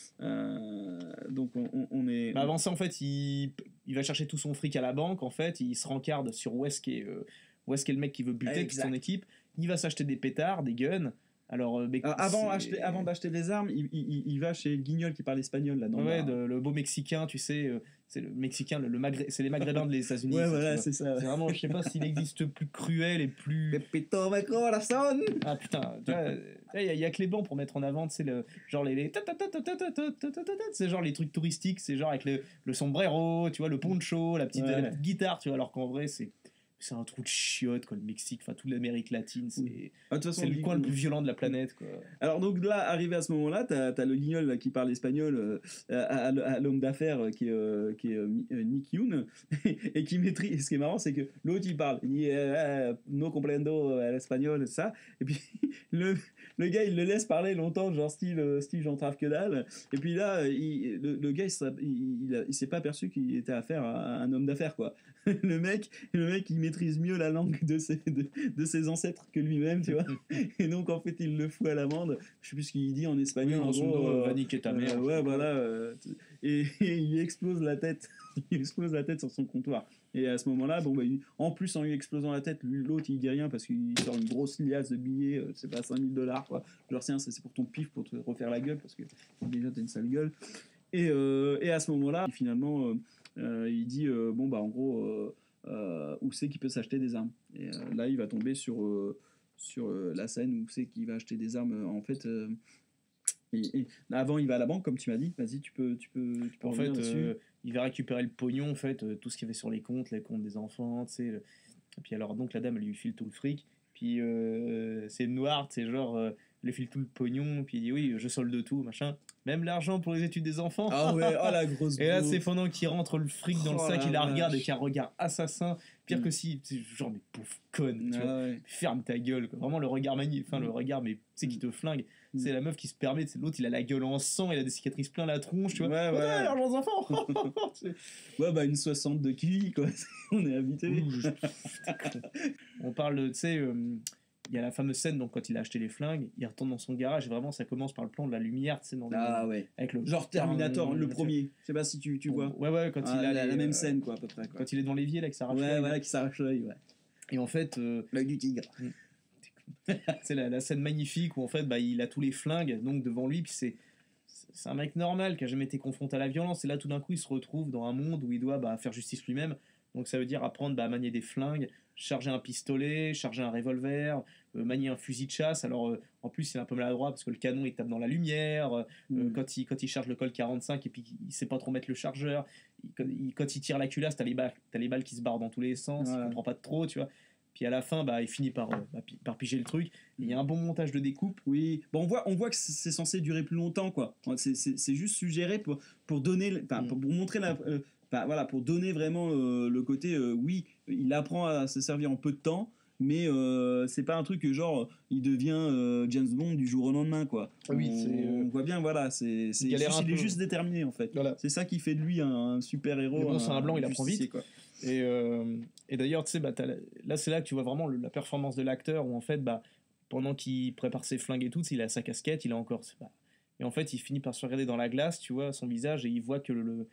Donc, on est... Bah, avant ça, en fait, il va chercher tout son fric à la banque. En fait, il se rencarde sur où est-ce qu'est le mec qui veut buter son équipe. Il va s'acheter des pétards, des guns. Alors, avant d'acheter des armes, il va chez le guignol qui parle espagnol là, le beau Mexicain, tu sais, c'est le Mexicain, c'est les Maghrébins des États-Unis. Ouais, voilà, c'est ça. C'est vraiment, je sais pas s'il existe plus cruel et plus. Pepito me corazón. Ah putain, il y a que les blancs pour mettre en avant, tu sais, genre les c'est genre les trucs touristiques, c'est genre avec le sombrero, tu vois, le poncho, la petite guitare, tu vois, alors qu'en vrai c'est c'est un trou de chiottes, quoi, le Mexique, enfin toute l'Amérique latine, c'est c'est le coin le plus violent de la planète, quoi. Alors donc là, arrivé à ce moment-là, t'as le guignol là, qui parle espagnol à l'homme d'affaires qui est Nick Yoon et qui maîtrise. Ce qui est marrant, c'est que l'autre il parle, il dit no comprendo l'espagnol, ça, et puis le gars il le laisse parler longtemps, genre style j'en trave que dalle, et puis là le gars il s'est pas aperçu qu'il était affaire à un homme d'affaires, quoi. le mec il maîtrise mieux la langue de ses ancêtres que lui-même, tu vois. Et donc en fait il le fout à l'amende, je sais plus ce qu'il dit en espagnol, oui, en gros, va niquer ta mère, ouais voilà, et il explose la tête sur son comptoir. Et à ce moment-là, en plus en lui explosant la tête, l'autre il dit rien parce qu'il sort une grosse liasse de billets, c'est pas $5,000 quoi, genre tiens c'est pour ton pif, pour te refaire la gueule parce que déjà t'as une sale gueule. Et à ce moment-là finalement il dit en gros où c'est qu'il peut s'acheter des armes, et là il va tomber sur la scène où c'est qu'il va acheter des armes en fait. Et avant il va à la banque comme tu m'as dit, vas-y tu peux en fait il va récupérer le pognon, en fait tout ce qu'il y avait sur les comptes des enfants, tu sais, et puis alors donc la dame elle lui file tout le fric, puis c'est noir, c'est genre elle lui file tout le pognon, puis il dit oui je solde tout machin, même l'argent pour les études des enfants. Ah ouais, oh la grosse et là c'est pendant qu'il rentre le fric dans le sac, il la regarde avec un regard assassin, pire que si c'est genre mais pauvre conne, tu vois, ferme ta gueule, quoi. Vraiment le regard magnifique, enfin le regard mais tu sais qui te flingue. C'est la meuf qui se permet, c'est l'autre il a la gueule en sang, il a des cicatrices plein la tronche, tu vois. Ouais, l'argent des enfants. Ouais, une 60 de kiwi quoi, on est habitué. On parle, tu sais, il y a la fameuse scène, donc quand il a acheté les flingues, il retourne dans son garage et vraiment ça commence par le plan de la lumière, tu sais, avec le genre Terminator, le premier, je sais pas si tu vois. Ouais, quand il a la même scène quoi à peu près quoi. Quand il est devant l'évier là qui s'arrache l'œil. Ouais, voilà, qui s'arrache l'œil, ouais. Et en fait l'œil du tigre. C'est la scène magnifique où en fait il a tous les flingues donc devant lui, puis c'est un mec normal qui a jamais été confronté à la violence, et là tout d'un coup il se retrouve dans un monde où il doit faire justice lui-même, donc ça veut dire apprendre à manier des flingues, charger un pistolet, charger un revolver, manier un fusil de chasse. Alors en plus il est un peu maladroit parce que le canon il tape dans la lumière, quand il charge le Colt 45 et puis il sait pas trop mettre le chargeur, quand il tire la culasse t'as les balles qui se barrent dans tous les sens, il comprend pas trop, tu vois. Puis à la fin, il finit par piger le truc. Il y a un bon montage de découpe. Oui, on voit que c'est censé durer plus longtemps, quoi. C'est juste suggéré pour donner, pour montrer pour donner vraiment le côté, oui, il apprend à se servir en peu de temps, mais c'est pas un truc que genre il devient James Bond du jour au lendemain, quoi. Oui, on voit bien, voilà, il est juste déterminé en fait. Voilà. C'est ça qui fait de lui un super héros. Bon, c'est un blanc, il apprend vite, quoi. Et d'ailleurs, tu sais, là c'est là que tu vois vraiment la performance de l'acteur, où en fait, pendant qu'il prépare ses flingues et tout, il a sa casquette, il a encore, et en fait il finit par se regarder dans la glace, tu vois, son visage, et il voit que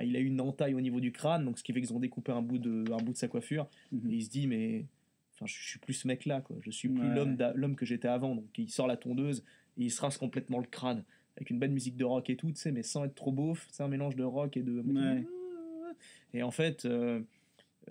il a une entaille au niveau du crâne, donc ce qui fait qu'ils ont découpé un bout de sa coiffure, et il se dit mais je suis plus ce mec là, quoi, je suis plus l'homme que j'étais avant. Donc il sort la tondeuse et il se rase complètement le crâne avec une belle musique de rock et tout, tu sais, mais sans être trop beauf, c'est un mélange de rock et de et en fait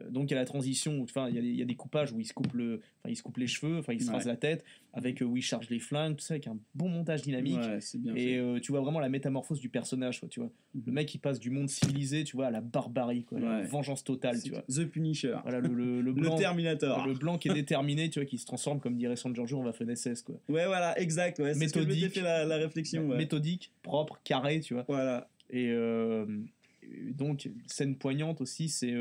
donc il y a la transition, il y a des coupages où il se coupe les cheveux, il se rase la tête, avec où il charge les flingues, tout ça, avec un bon montage dynamique. C'est bien et tu vois vraiment la métamorphose du personnage, quoi, tu vois. Le mec il passe du monde civilisé, tu vois, à la barbarie, quoi, la vengeance totale, tu vois. The Punisher. Voilà, le blanc, le Terminator. Le blanc qui est déterminé, tu vois, qui se transforme, comme dirait San Giorgio, on va faire SS, quoi. Ouais, voilà, exact. Ouais, méthodique, c'est ce que fait la réflexion. Ouais. Méthodique, propre, carré, tu vois. Voilà. Et donc scène poignante aussi, c'est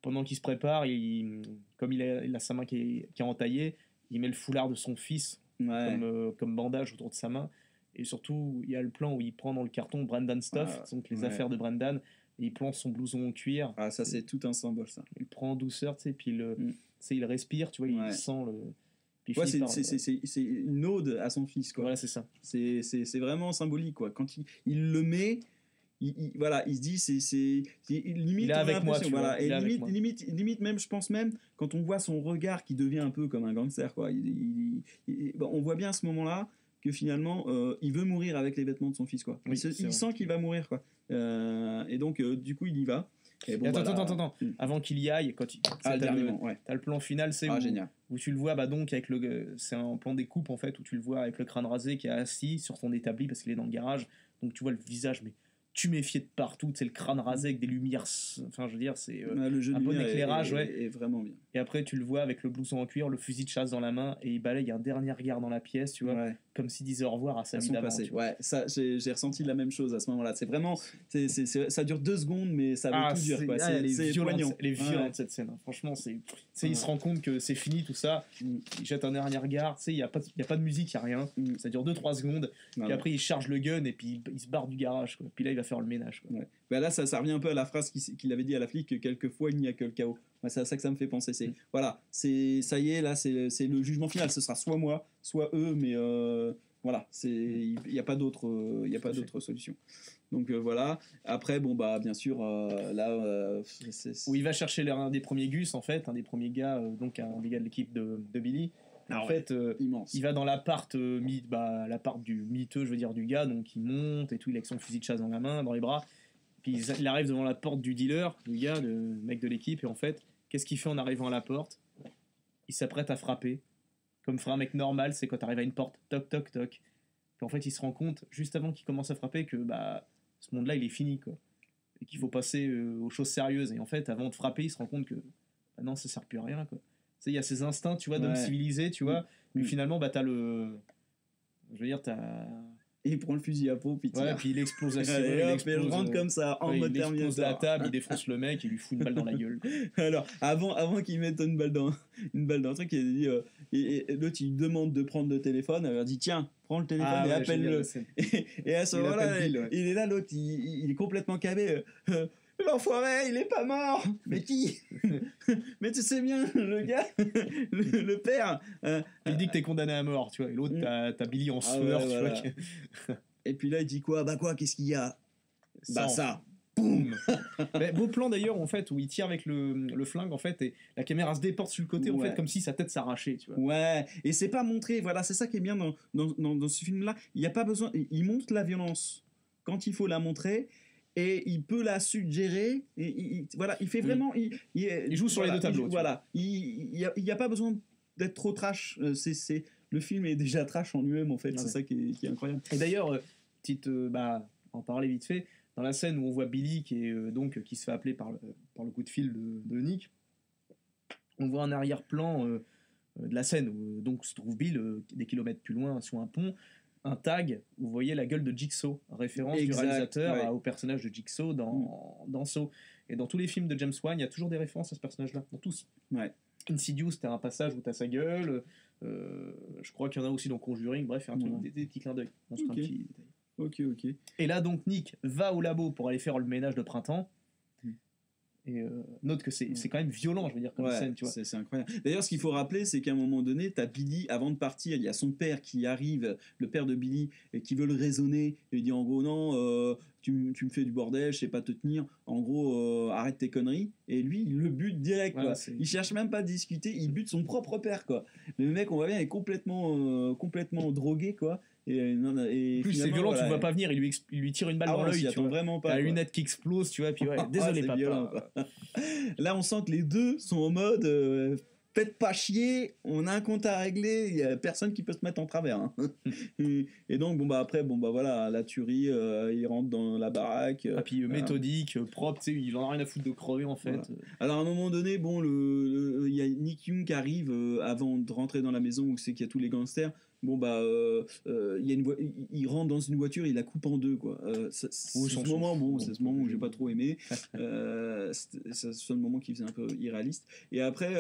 pendant qu'il se prépare, comme il a sa main qui est entaillée, il met le foulard de son fils comme bandage autour de sa main. Et surtout, il y a le plan où il prend dans le carton Brendan Stuff, donc les affaires de Brendan, et il plante son blouson en cuir. Ah, ça, c'est tout un symbole, ça. Il prend en douceur, tu sais, puis il respire, tu vois, il sent le... Puis c'est une ode à son fils, quoi. Voilà, c'est ça. C'est vraiment symbolique, quoi. Quand il le met... il se dit limite il est avec moi, tu vois, et limite même, je pense même quand on voit son regard qui devient un peu comme un gangster, quoi, on voit bien à ce moment-là que finalement il veut mourir avec les vêtements de son fils, quoi. Il sent qu'il va mourir, quoi, et donc du coup il y va. Et bon, attends, avant qu'il y aille, t'as le plan final, c'est où tu le vois, donc avec c'est un plan découpe en fait, où tu le vois avec le crâne rasé qui est assis sur son établi parce qu'il est dans le garage, donc tu vois le visage mais tuméfié de partout, c'est le crâne rasé avec des lumières, enfin je veux dire c'est le jeu un de bon lumière éclairage, est vraiment bien. Et après tu le vois avec le blouson en cuir, le fusil de chasse dans la main, et il balaye un dernier regard dans la pièce, tu vois, comme s'il disait au revoir à sa vie d'avant. Ouais, ça j'ai ressenti la même chose à ce moment-là. C'est vraiment, ça dure 2 secondes, mais ça veut tout dire, quoi. C'est poignant. Elle est violente cette scène, hein. Franchement, il se rend compte que c'est fini tout ça, il jette un dernier regard, tu sais, il y a pas de musique, il y a rien, ça dure 2-3 secondes, puis après il charge le gun et puis il se barre du garage, quoi. Puis là il va faire le ménage, quoi. Bah là ça revient un peu à la phrase qu'il avait dit à la flic, que quelquefois il n'y a que le chaos. C'est à ça que ça me fait penser. Voilà, ça y est, là c'est le jugement final, ce sera soit moi soit eux, mais voilà, il n'y a pas d'autre solution. Donc voilà. Après, bon bah bien sûr, là, où il va chercher un des premiers Gus, en fait, un des premiers gars, donc un des gars de l'équipe de Billy. En fait, il va dans l'appart, l'appart du miteux, je veux dire, du gars, donc il monte et tout, il a avec son fusil de chasse dans la main, dans les bras. Puis il arrive devant la porte du dealer, du gars, le mec de l'équipe, et en fait, qu'est-ce qu'il fait en arrivant à la porte? Il s'apprête à frapper, comme ferait un mec normal, c'est quand t'arrives à une porte, toc toc toc. Puis en fait, il se rend compte, juste avant qu'il commence à frapper, que ce monde-là, il est fini, quoi. Et qu'il faut passer aux choses sérieuses. Et en fait, avant de frapper, il se rend compte que non, ça sert plus à rien, quoi. Tu sais, il y a ces instincts, tu vois, d'homme civilisé, tu vois. Mais finalement, t'as le... Je veux dire, Et il prend le fusil à peau, puis puis il explose la serrure, il rentre comme ça, en mode Terminator. Il explose la table, il défonce le mec, il lui fout une balle dans la gueule. Alors, avant qu'il mette une balle dans un truc, il a dit... et l'autre, il demande de prendre le téléphone, elle leur dit, tiens, prends le téléphone et appelle-le. Et à ce moment-là, il est là, l'autre, il est complètement cabé. L'enfoiré, il est pas mort. Mais qui? Mais tu sais bien, le gars, le père. Il dit que t'es condamné à mort, tu vois. Et l'autre, t'as Billy en sueur, tu vois. Et puis là, il dit quoi? Qu'est-ce qu'il y a? Ça. Boum. Mais beau plan d'ailleurs, en fait, où il tire avec le flingue, en fait, et la caméra se déporte sur le côté, en fait, comme si sa tête s'arrachait, tu vois. Ouais, et c'est pas montré, voilà, c'est ça qui est bien dans ce film-là. Il n'y a pas besoin, il montre la violence quand il faut la montrer. Et il peut la suggérer. Voilà, il fait vraiment. Il joue sur les deux tableaux. Voilà, il n'y a pas besoin d'être trop trash. Le film est déjà trash en lui-même, en fait. C'est ça qui est incroyable. Et d'ailleurs, en parler vite fait, dans la scène où on voit Billy qui se fait appeler par le coup de fil de Nick, on voit un arrière-plan de la scène où donc se trouve Bill des kilomètres plus loin sur un pont. Un tag où vous voyez la gueule de Jigsaw, référence du réalisateur au personnage de Jigsaw dans Saw. Et dans tous les films de James Wan, il y a toujours des références à ce personnage-là, dans tous. Insidious, t'as un passage où t'as sa gueule. Je crois qu'il y en a aussi dans Conjuring. Bref, il y a un truc, des petits clins d'œil. Ok. Et là, donc, Nick va au labo pour aller faire le ménage de printemps. Et note que c'est quand même violent, je veux dire, comme scène, tu vois. C'est incroyable. D'ailleurs, ce qu'il faut rappeler, c'est qu'à un moment donné, t'as Billy, avant de partir, il y a son père qui arrive, le père de Billy, et qui veut le raisonner, et il dit en gros, non, tu me fais du bordel, je sais pas te tenir, en gros, arrête tes conneries, et lui, il le bute direct, quoi. Il cherche même pas à discuter, il bute son propre père, quoi. Le mec, on voit bien, est complètement drogué, quoi. Et plus c'est violent, tu ne vois pas venir, il lui tire une balle dans l'œil, tu vois vraiment pas. La lunette qui explose, tu vois, puis désolé papa. Violent, là on sent que les deux sont en mode faites pas chier, on a un compte à régler, il y a personne qui peut se mettre en travers. Hein. Et donc après voilà, la tuerie, il rentre dans la baraque. Puis méthodique, propre, tu sais, il en a rien à foutre de crever en fait. Voilà. Alors à un moment donné, il y a Nick Young qui arrive avant de rentrer dans la maison où c'est qu'il y a tous les gangsters. Il rentre dans une voiture, il la coupe en deux, quoi. C'est ce moment où j'ai pas trop aimé. C'est le seul moment qui faisait un peu irréaliste. Et après,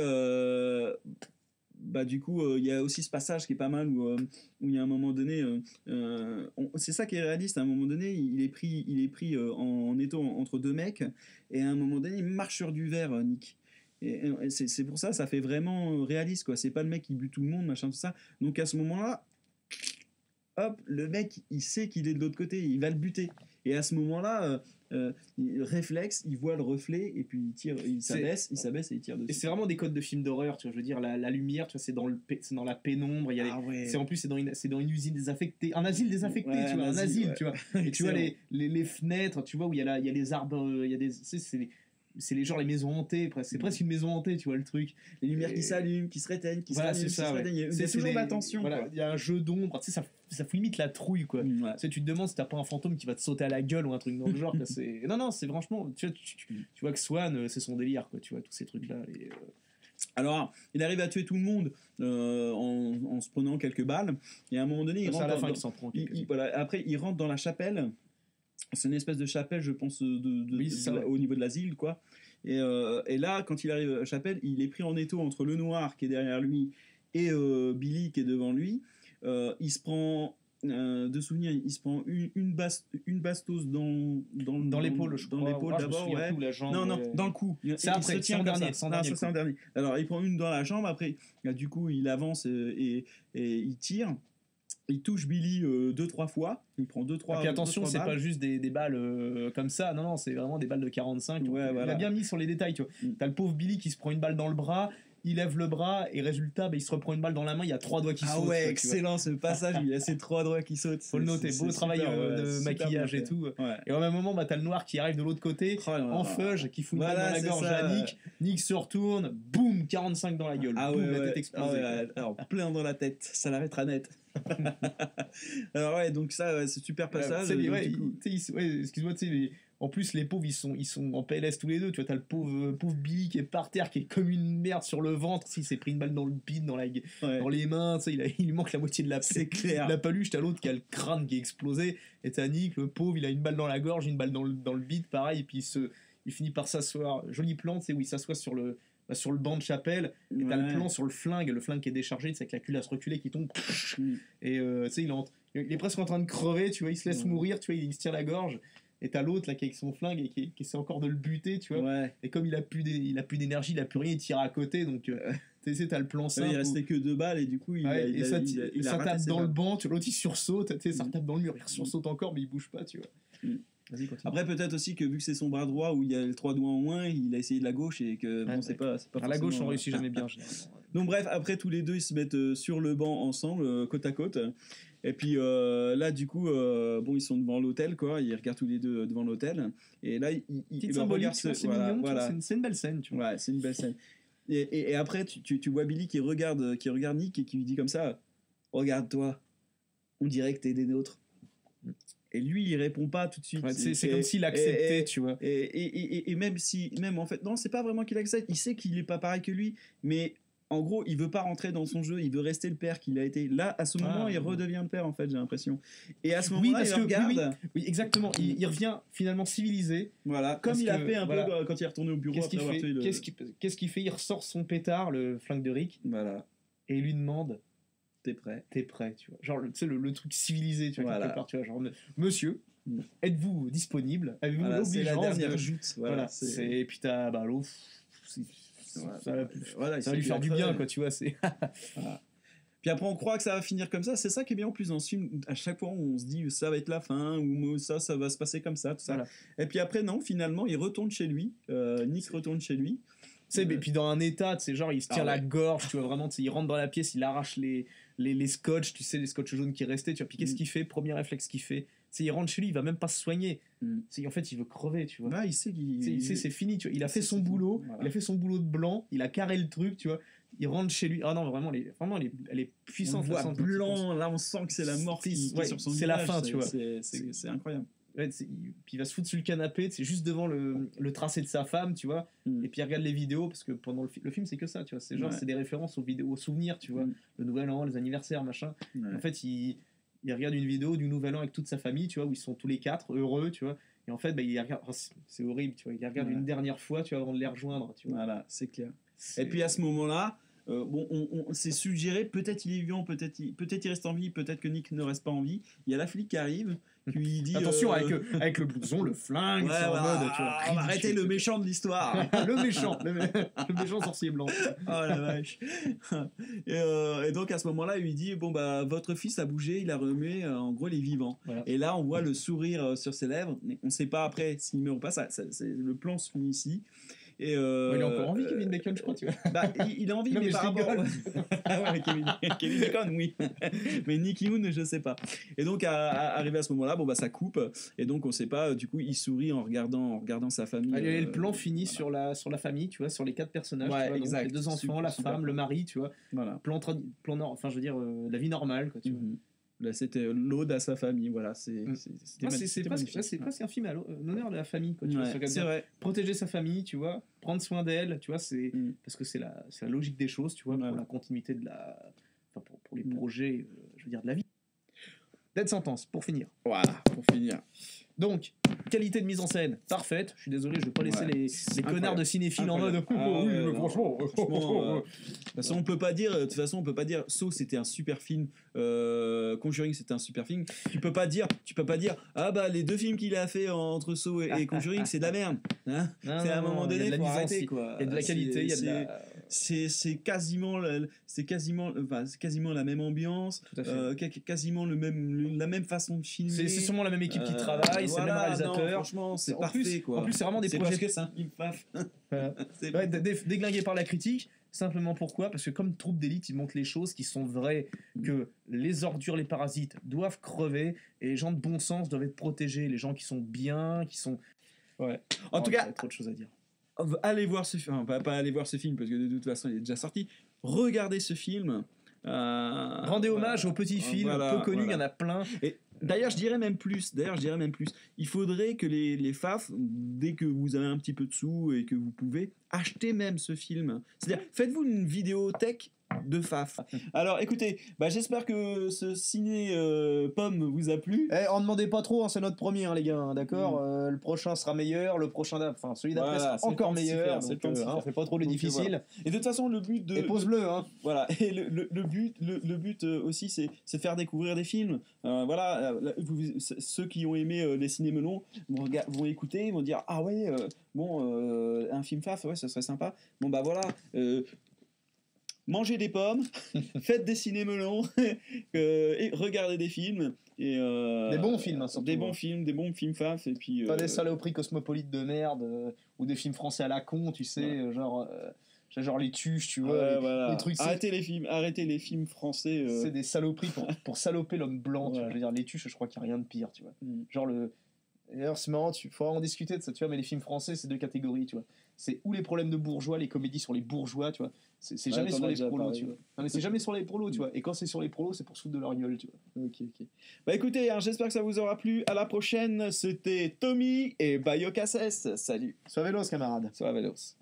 du coup, il y a aussi ce passage qui est pas mal où il y a un moment donné, c'est ça qui est réaliste. À un moment donné, il est pris en étau entre deux mecs, et à un moment donné, il marche sur du verre, Nick. Et c'est pour ça fait vraiment réaliste, quoi. C'est pas le mec qui bute tout le monde, machin, tout ça. Donc à ce moment-là, hop, le mec, il sait qu'il est de l'autre côté, il va le buter. Et à ce moment-là, réflexe, il voit le reflet, et puis il s'abaisse et il tire dessus. Et c'est vraiment des codes de films d'horreur, tu vois. Je veux dire, la lumière, tu vois, c'est dans la pénombre. Il y a en plus, c'est dans une usine désaffectée, un asile désaffecté, tu vois, un asile, tu vois. Et tu vois les fenêtres, tu vois, où il y a les arbres, il y a des, c'est les maisons hantées, c'est presque une maison hantée, tu vois le truc. Les lumières qui s'allument, qui se réteignent, qui se rallument, qui se réteignent. Il y a toujours de la tension. Voilà, il y a un jeu d'ombre, tu sais, ça fout limite la trouille, quoi. Tu sais, tu te demandes si t'as pas un fantôme qui va te sauter à la gueule ou un truc dans le genre. Non, c'est franchement, tu vois que Swan, c'est son délire, quoi, tu vois, tous ces trucs-là. Alors, il arrive à tuer tout le monde en se prenant quelques balles, et à un moment donné, il rentre. À la fin, il s'en prend quelques. Voilà, après, il rentre dans la chapelle. C'est une espèce de chapelle, je pense, au niveau de l'asile, quoi. Et là, quand il arrive à la chapelle, il est pris en étau entre le noir qui est derrière lui et Billy qui est devant lui. Il se prend, de souvenir, il se prend une bastos dans l'épaule, je crois. Dans l'épaule d'abord, ouais. Non, dans le cou. C'est après, c'est en dernier. C'est en dernier. Alors, il prend une dans la jambe, après, du coup, il avance et il tire. Il touche Billy 2-3 fois, il prend 2-3 Et puis attention, c'est pas juste des balles comme ça, non, c'est vraiment des balles de 45. Ouais, il a bien mis sur les détails, tu vois. T'as le pauvre Billy qui se prend une balle dans le bras, il lève le bras et résultat, il se reprend une balle dans la main, il y a 3 doigts qui sautent. Ah ouais, excellent ce passage, il y a ces 3 doigts qui sautent. Faut le noter, beau travail de maquillage et tout. Ouais. Et au même moment, t'as le noir qui arrive de l'autre côté, en feuge, qui fout une balle dans la gorge à Nick. Nick se retourne, boum, 45 dans la gueule. Ah boum, la tête explosée. Alors, plein dans la tête, ça l'arrêtera net. Alors ouais, donc ça, c'est super passage. Excuse-moi, tu sais, en plus les pauvres ils sont en PLS tous les deux, tu vois, t'as le pauvre Billy qui est par terre, qui est comme une merde sur le ventre, s'il s'est pris une balle dans le bide, dans les mains, tu sais, il lui manque la moitié de la c'est clair. La paluche, t'as l'autre qui a le crâne qui est explosé, et t'as Nick, le pauvre, il a une balle dans la gorge, une balle dans le bide, pareil, et puis il finit par s'asseoir, joli plan, tu sais, où il s'assoit sur le banc de chapelle, et t'as le plan sur le flingue qui est déchargé, c'est avec la culasse reculée qui tombe, et tu sais, il est presque en train de crever, tu vois, il se laisse mourir, tu vois, il se tire la gorge, et t'as l'autre là qui est avec son flingue et qui essaie encore de le buter, tu vois, et comme il a plus d'énergie, il a plus rien, il tire à côté, donc tu sais, t'as le plan simple. Il restait que 2 balles, et du coup, ça tape dans le banc, tu vois, l'autre il sursaute, tu sais, ça tape dans le mur, il sursaute encore, mais il bouge pas, tu vois. Après, peut-être aussi que vu que c'est son bras droit où il y a les 3 doigts en moins, il a essayé de la gauche et que c'est pas à la gauche on réussit jamais bien. Donc bref, après tous les deux ils se mettent sur le banc ensemble, côte à côte, et puis là du coup ils sont devant l'hôtel, quoi, ils regardent tous les deux devant l'hôtel, et là ils regardent, c'est mignon, c'est une belle scène, tu vois. Ouais, c'est une belle scène. Et après tu vois Billy qui regarde Nick et qui lui dit comme ça: regarde-toi, on dirait que t'es des nôtres. Et lui, il répond pas tout de suite. C'est comme s'il acceptait, tu vois. Et même en fait, non, c'est pas vraiment qu'il accepte. Il sait qu'il est pas pareil que lui, mais en gros, il veut pas rentrer dans son jeu. Il veut rester le père qu'il a été. Là, à ce moment, il redevient le père, en fait, j'ai l'impression. Et à ce moment-là, il regarde. Oui, exactement. Il revient finalement civilisé. Voilà, comme il a fait un peu quand il est retourné au bureau. Qu'est-ce qu'il fait? Il ressort son pétard, le flingue de Rick. Voilà. Et il lui demande: t'es prêt, tu vois, genre tu sais le truc civilisé, tu vois, quelque part, tu vois, genre monsieur, êtes-vous disponible, avez-vous l'obligeance, c'est la dernière joute, et puis t'as l'eau, ça va lui faire du bien, quoi, tu vois, c'est voilà. Puis après on croit que ça va finir comme ça, c'est ça qui est bien en plus dans ce film, à chaque fois on se dit ça va être la fin, ou ça va se passer comme ça, tout ça, et puis après non, finalement il retourne chez lui, Nick retourne chez lui. Tu sais, et puis dans un état, tu sais, genre il se tire la gorge, tu vois, vraiment, tu sais, il rentre dans la pièce, il arrache les scotch, tu sais, les scotch jaunes qui restaient, tu vois, puis qu'est-ce qu'il fait? Premier réflexe qu'il fait, c'est il rentre chez lui, il va même pas se soigner, c'est en fait il veut crever, tu vois. Il sait c'est fini, tu vois, il a fait son boulot, il a fait son boulot de blanc, il a carré le truc, tu vois, il rentre chez lui, non, vraiment elle est puissante, on voit blanc, là on sent que c'est la mort qui est sur son visage, c'est la fin, tu vois, c'est incroyable. Puis il va se foutre sur le canapé, c'est juste devant le tracé de sa femme, tu vois, et puis il regarde les vidéos, parce que pendant le film c'est que ça, tu vois, c'est genre c'est des références aux vidéos, aux souvenirs, tu vois, le nouvel an, les anniversaires, machin. En fait il regarde une vidéo du nouvel an avec toute sa famille, tu vois, où ils sont tous les 4 heureux, tu vois, et en fait il regarde, c'est horrible, tu vois, il regarde une dernière fois, tu vois, avant de les rejoindre, tu vois. Voilà, c'est clair. Et puis à ce moment-là, on s'est suggéré, peut-être il est vivant, peut-être il reste en vie, peut-être que Nick ne reste pas en vie. Il y a la flic qui arrive, qui lui dit attention avec le blouson, le flingue, c'est en mode, tu vois, arrêtez le méchant de l'histoire. le méchant sorcier blanc. Oh la vache. Et donc à ce moment-là, il lui dit votre fils a bougé, il a remué, en gros il est vivant. Voilà. Et là on voit le sourire sur ses lèvres. On ne sait pas après s'il meurt ou pas. Le plan se finit ici. Et il a encore envie, Kevin Bacon, je crois, tu vois. Bah, il a envie, Non, mais mais par je rapport. rigole. Ah ouais, Kevin Bacon, oui. Mais Nicky Yoon, je sais pas. Et donc, arrivé à ce moment-là, bon, bah, ça coupe. Et donc, on sait pas. Du coup, il sourit en regardant sa famille. Le plan finit voilà. sur la famille, tu vois, sur les 4 personnages. Ouais, tu vois, exact. Donc, les 2 enfants, Super, la super femme, le mari, tu vois. Voilà. Enfin, je veux dire, la vie normale, quoi, tu vois. Là, c'était l'ode à sa famille, voilà. C'est presque un film à l'honneur de la famille, quoi, tu vois, c'est vrai. Protéger sa famille, tu vois, prendre soin d'elle, tu vois, c'est parce que c'est la logique des choses, tu vois, pour la continuité de pour les projets, je veux dire, de la vie. Dead Sentence, pour finir. Voilà, pour finir. Donc, qualité de mise en scène, parfaite. Je suis désolé, je vais pas laisser les connards de cinéphiles en mode oui, mais franchement, de toute façon, on peut pas dire Saw c'était un super film, Conjuring c'était un super film. Tu peux pas dire ah bah les 2 films qu'il a fait entre Saw et Conjuring c'est de la merde. Hein, c'est à un moment donné, faut arrêter quoi. Il y a de la qualité, il y a de la... c'est quasiment la même ambiance, quasiment la même façon de filmer. C'est sûrement la même équipe qui travaille, c'est le même réalisateur. Franchement, c'est parfait quoi. En plus, c'est vraiment des projets. Parce que c'est un film paf. Déglingué par la critique. Simplement pourquoi ? Parce que comme troupe d'élite, ils montrent les choses qui sont vraies, que les ordures, les parasites doivent crever et les gens de bon sens doivent être protégés, les gens qui sont bien, qui sont... Ouais. En tout cas, il y a trop de choses à dire. Allez voir ce film, pas aller voir ce film parce que de toute façon il est déjà sorti. Regardez ce film. Rendez hommage aux petits films peu connus, il y en a plein. Et d'ailleurs, je dirais même plus. Il faudrait que les FAF, dès que vous avez un petit peu de sous et que vous pouvez, achetez même ce film. C'est-à-dire, faites-vous une vidéothèque de FAF. Alors écoutez, j'espère que ce ciné pomme vous a plu. On ne demandez pas trop, hein, c'est notre premier, hein, les gars, hein, d'accord. Le prochain sera meilleur, celui d'après sera encore meilleur. On fait pas trop les difficiles. Voilà. Et de toute façon, le but de... Et pouce bleu, hein. Voilà. Et le but aussi, c'est faire découvrir des films. Ceux qui ont aimé les cinémelons vont écouter, ils vont dire ah ouais, un film FAF, ouais, ça serait sympa. Bon bah voilà. Mangez des pommes, faites des cinémelons, et regardez des films. Et des bons films, hein, surtout. Des bons films FAF. Et puis, pas des saloperies cosmopolites de merde, ou des films français à la con, tu sais, genre les tuches, tu vois, les trucs. Arrêtez les films français. C'est des saloperies pour saloper l'homme blanc, tu vois. Je veux dire, les tuches, je crois qu'il n'y a rien de pire, tu vois. Genre D'ailleurs, c'est marrant, il faudra en discuter de ça, tu vois, mais les films français, c'est 2 catégories, tu vois. C'est ou les problèmes de bourgeois, les comédies sur les bourgeois, tu vois. C'est jamais sur les prolos, tu vois. Non, mais c'est jamais sur les prolos, tu vois. Et quand c'est sur les prolos, c'est pour se foutre de leur gueule, tu vois. Ok. Écoutez, j'espère que ça vous aura plu. À la prochaine, c'était Tommy et Bayo Casses. Salut. Sois vélos, camarades. Sois vélos.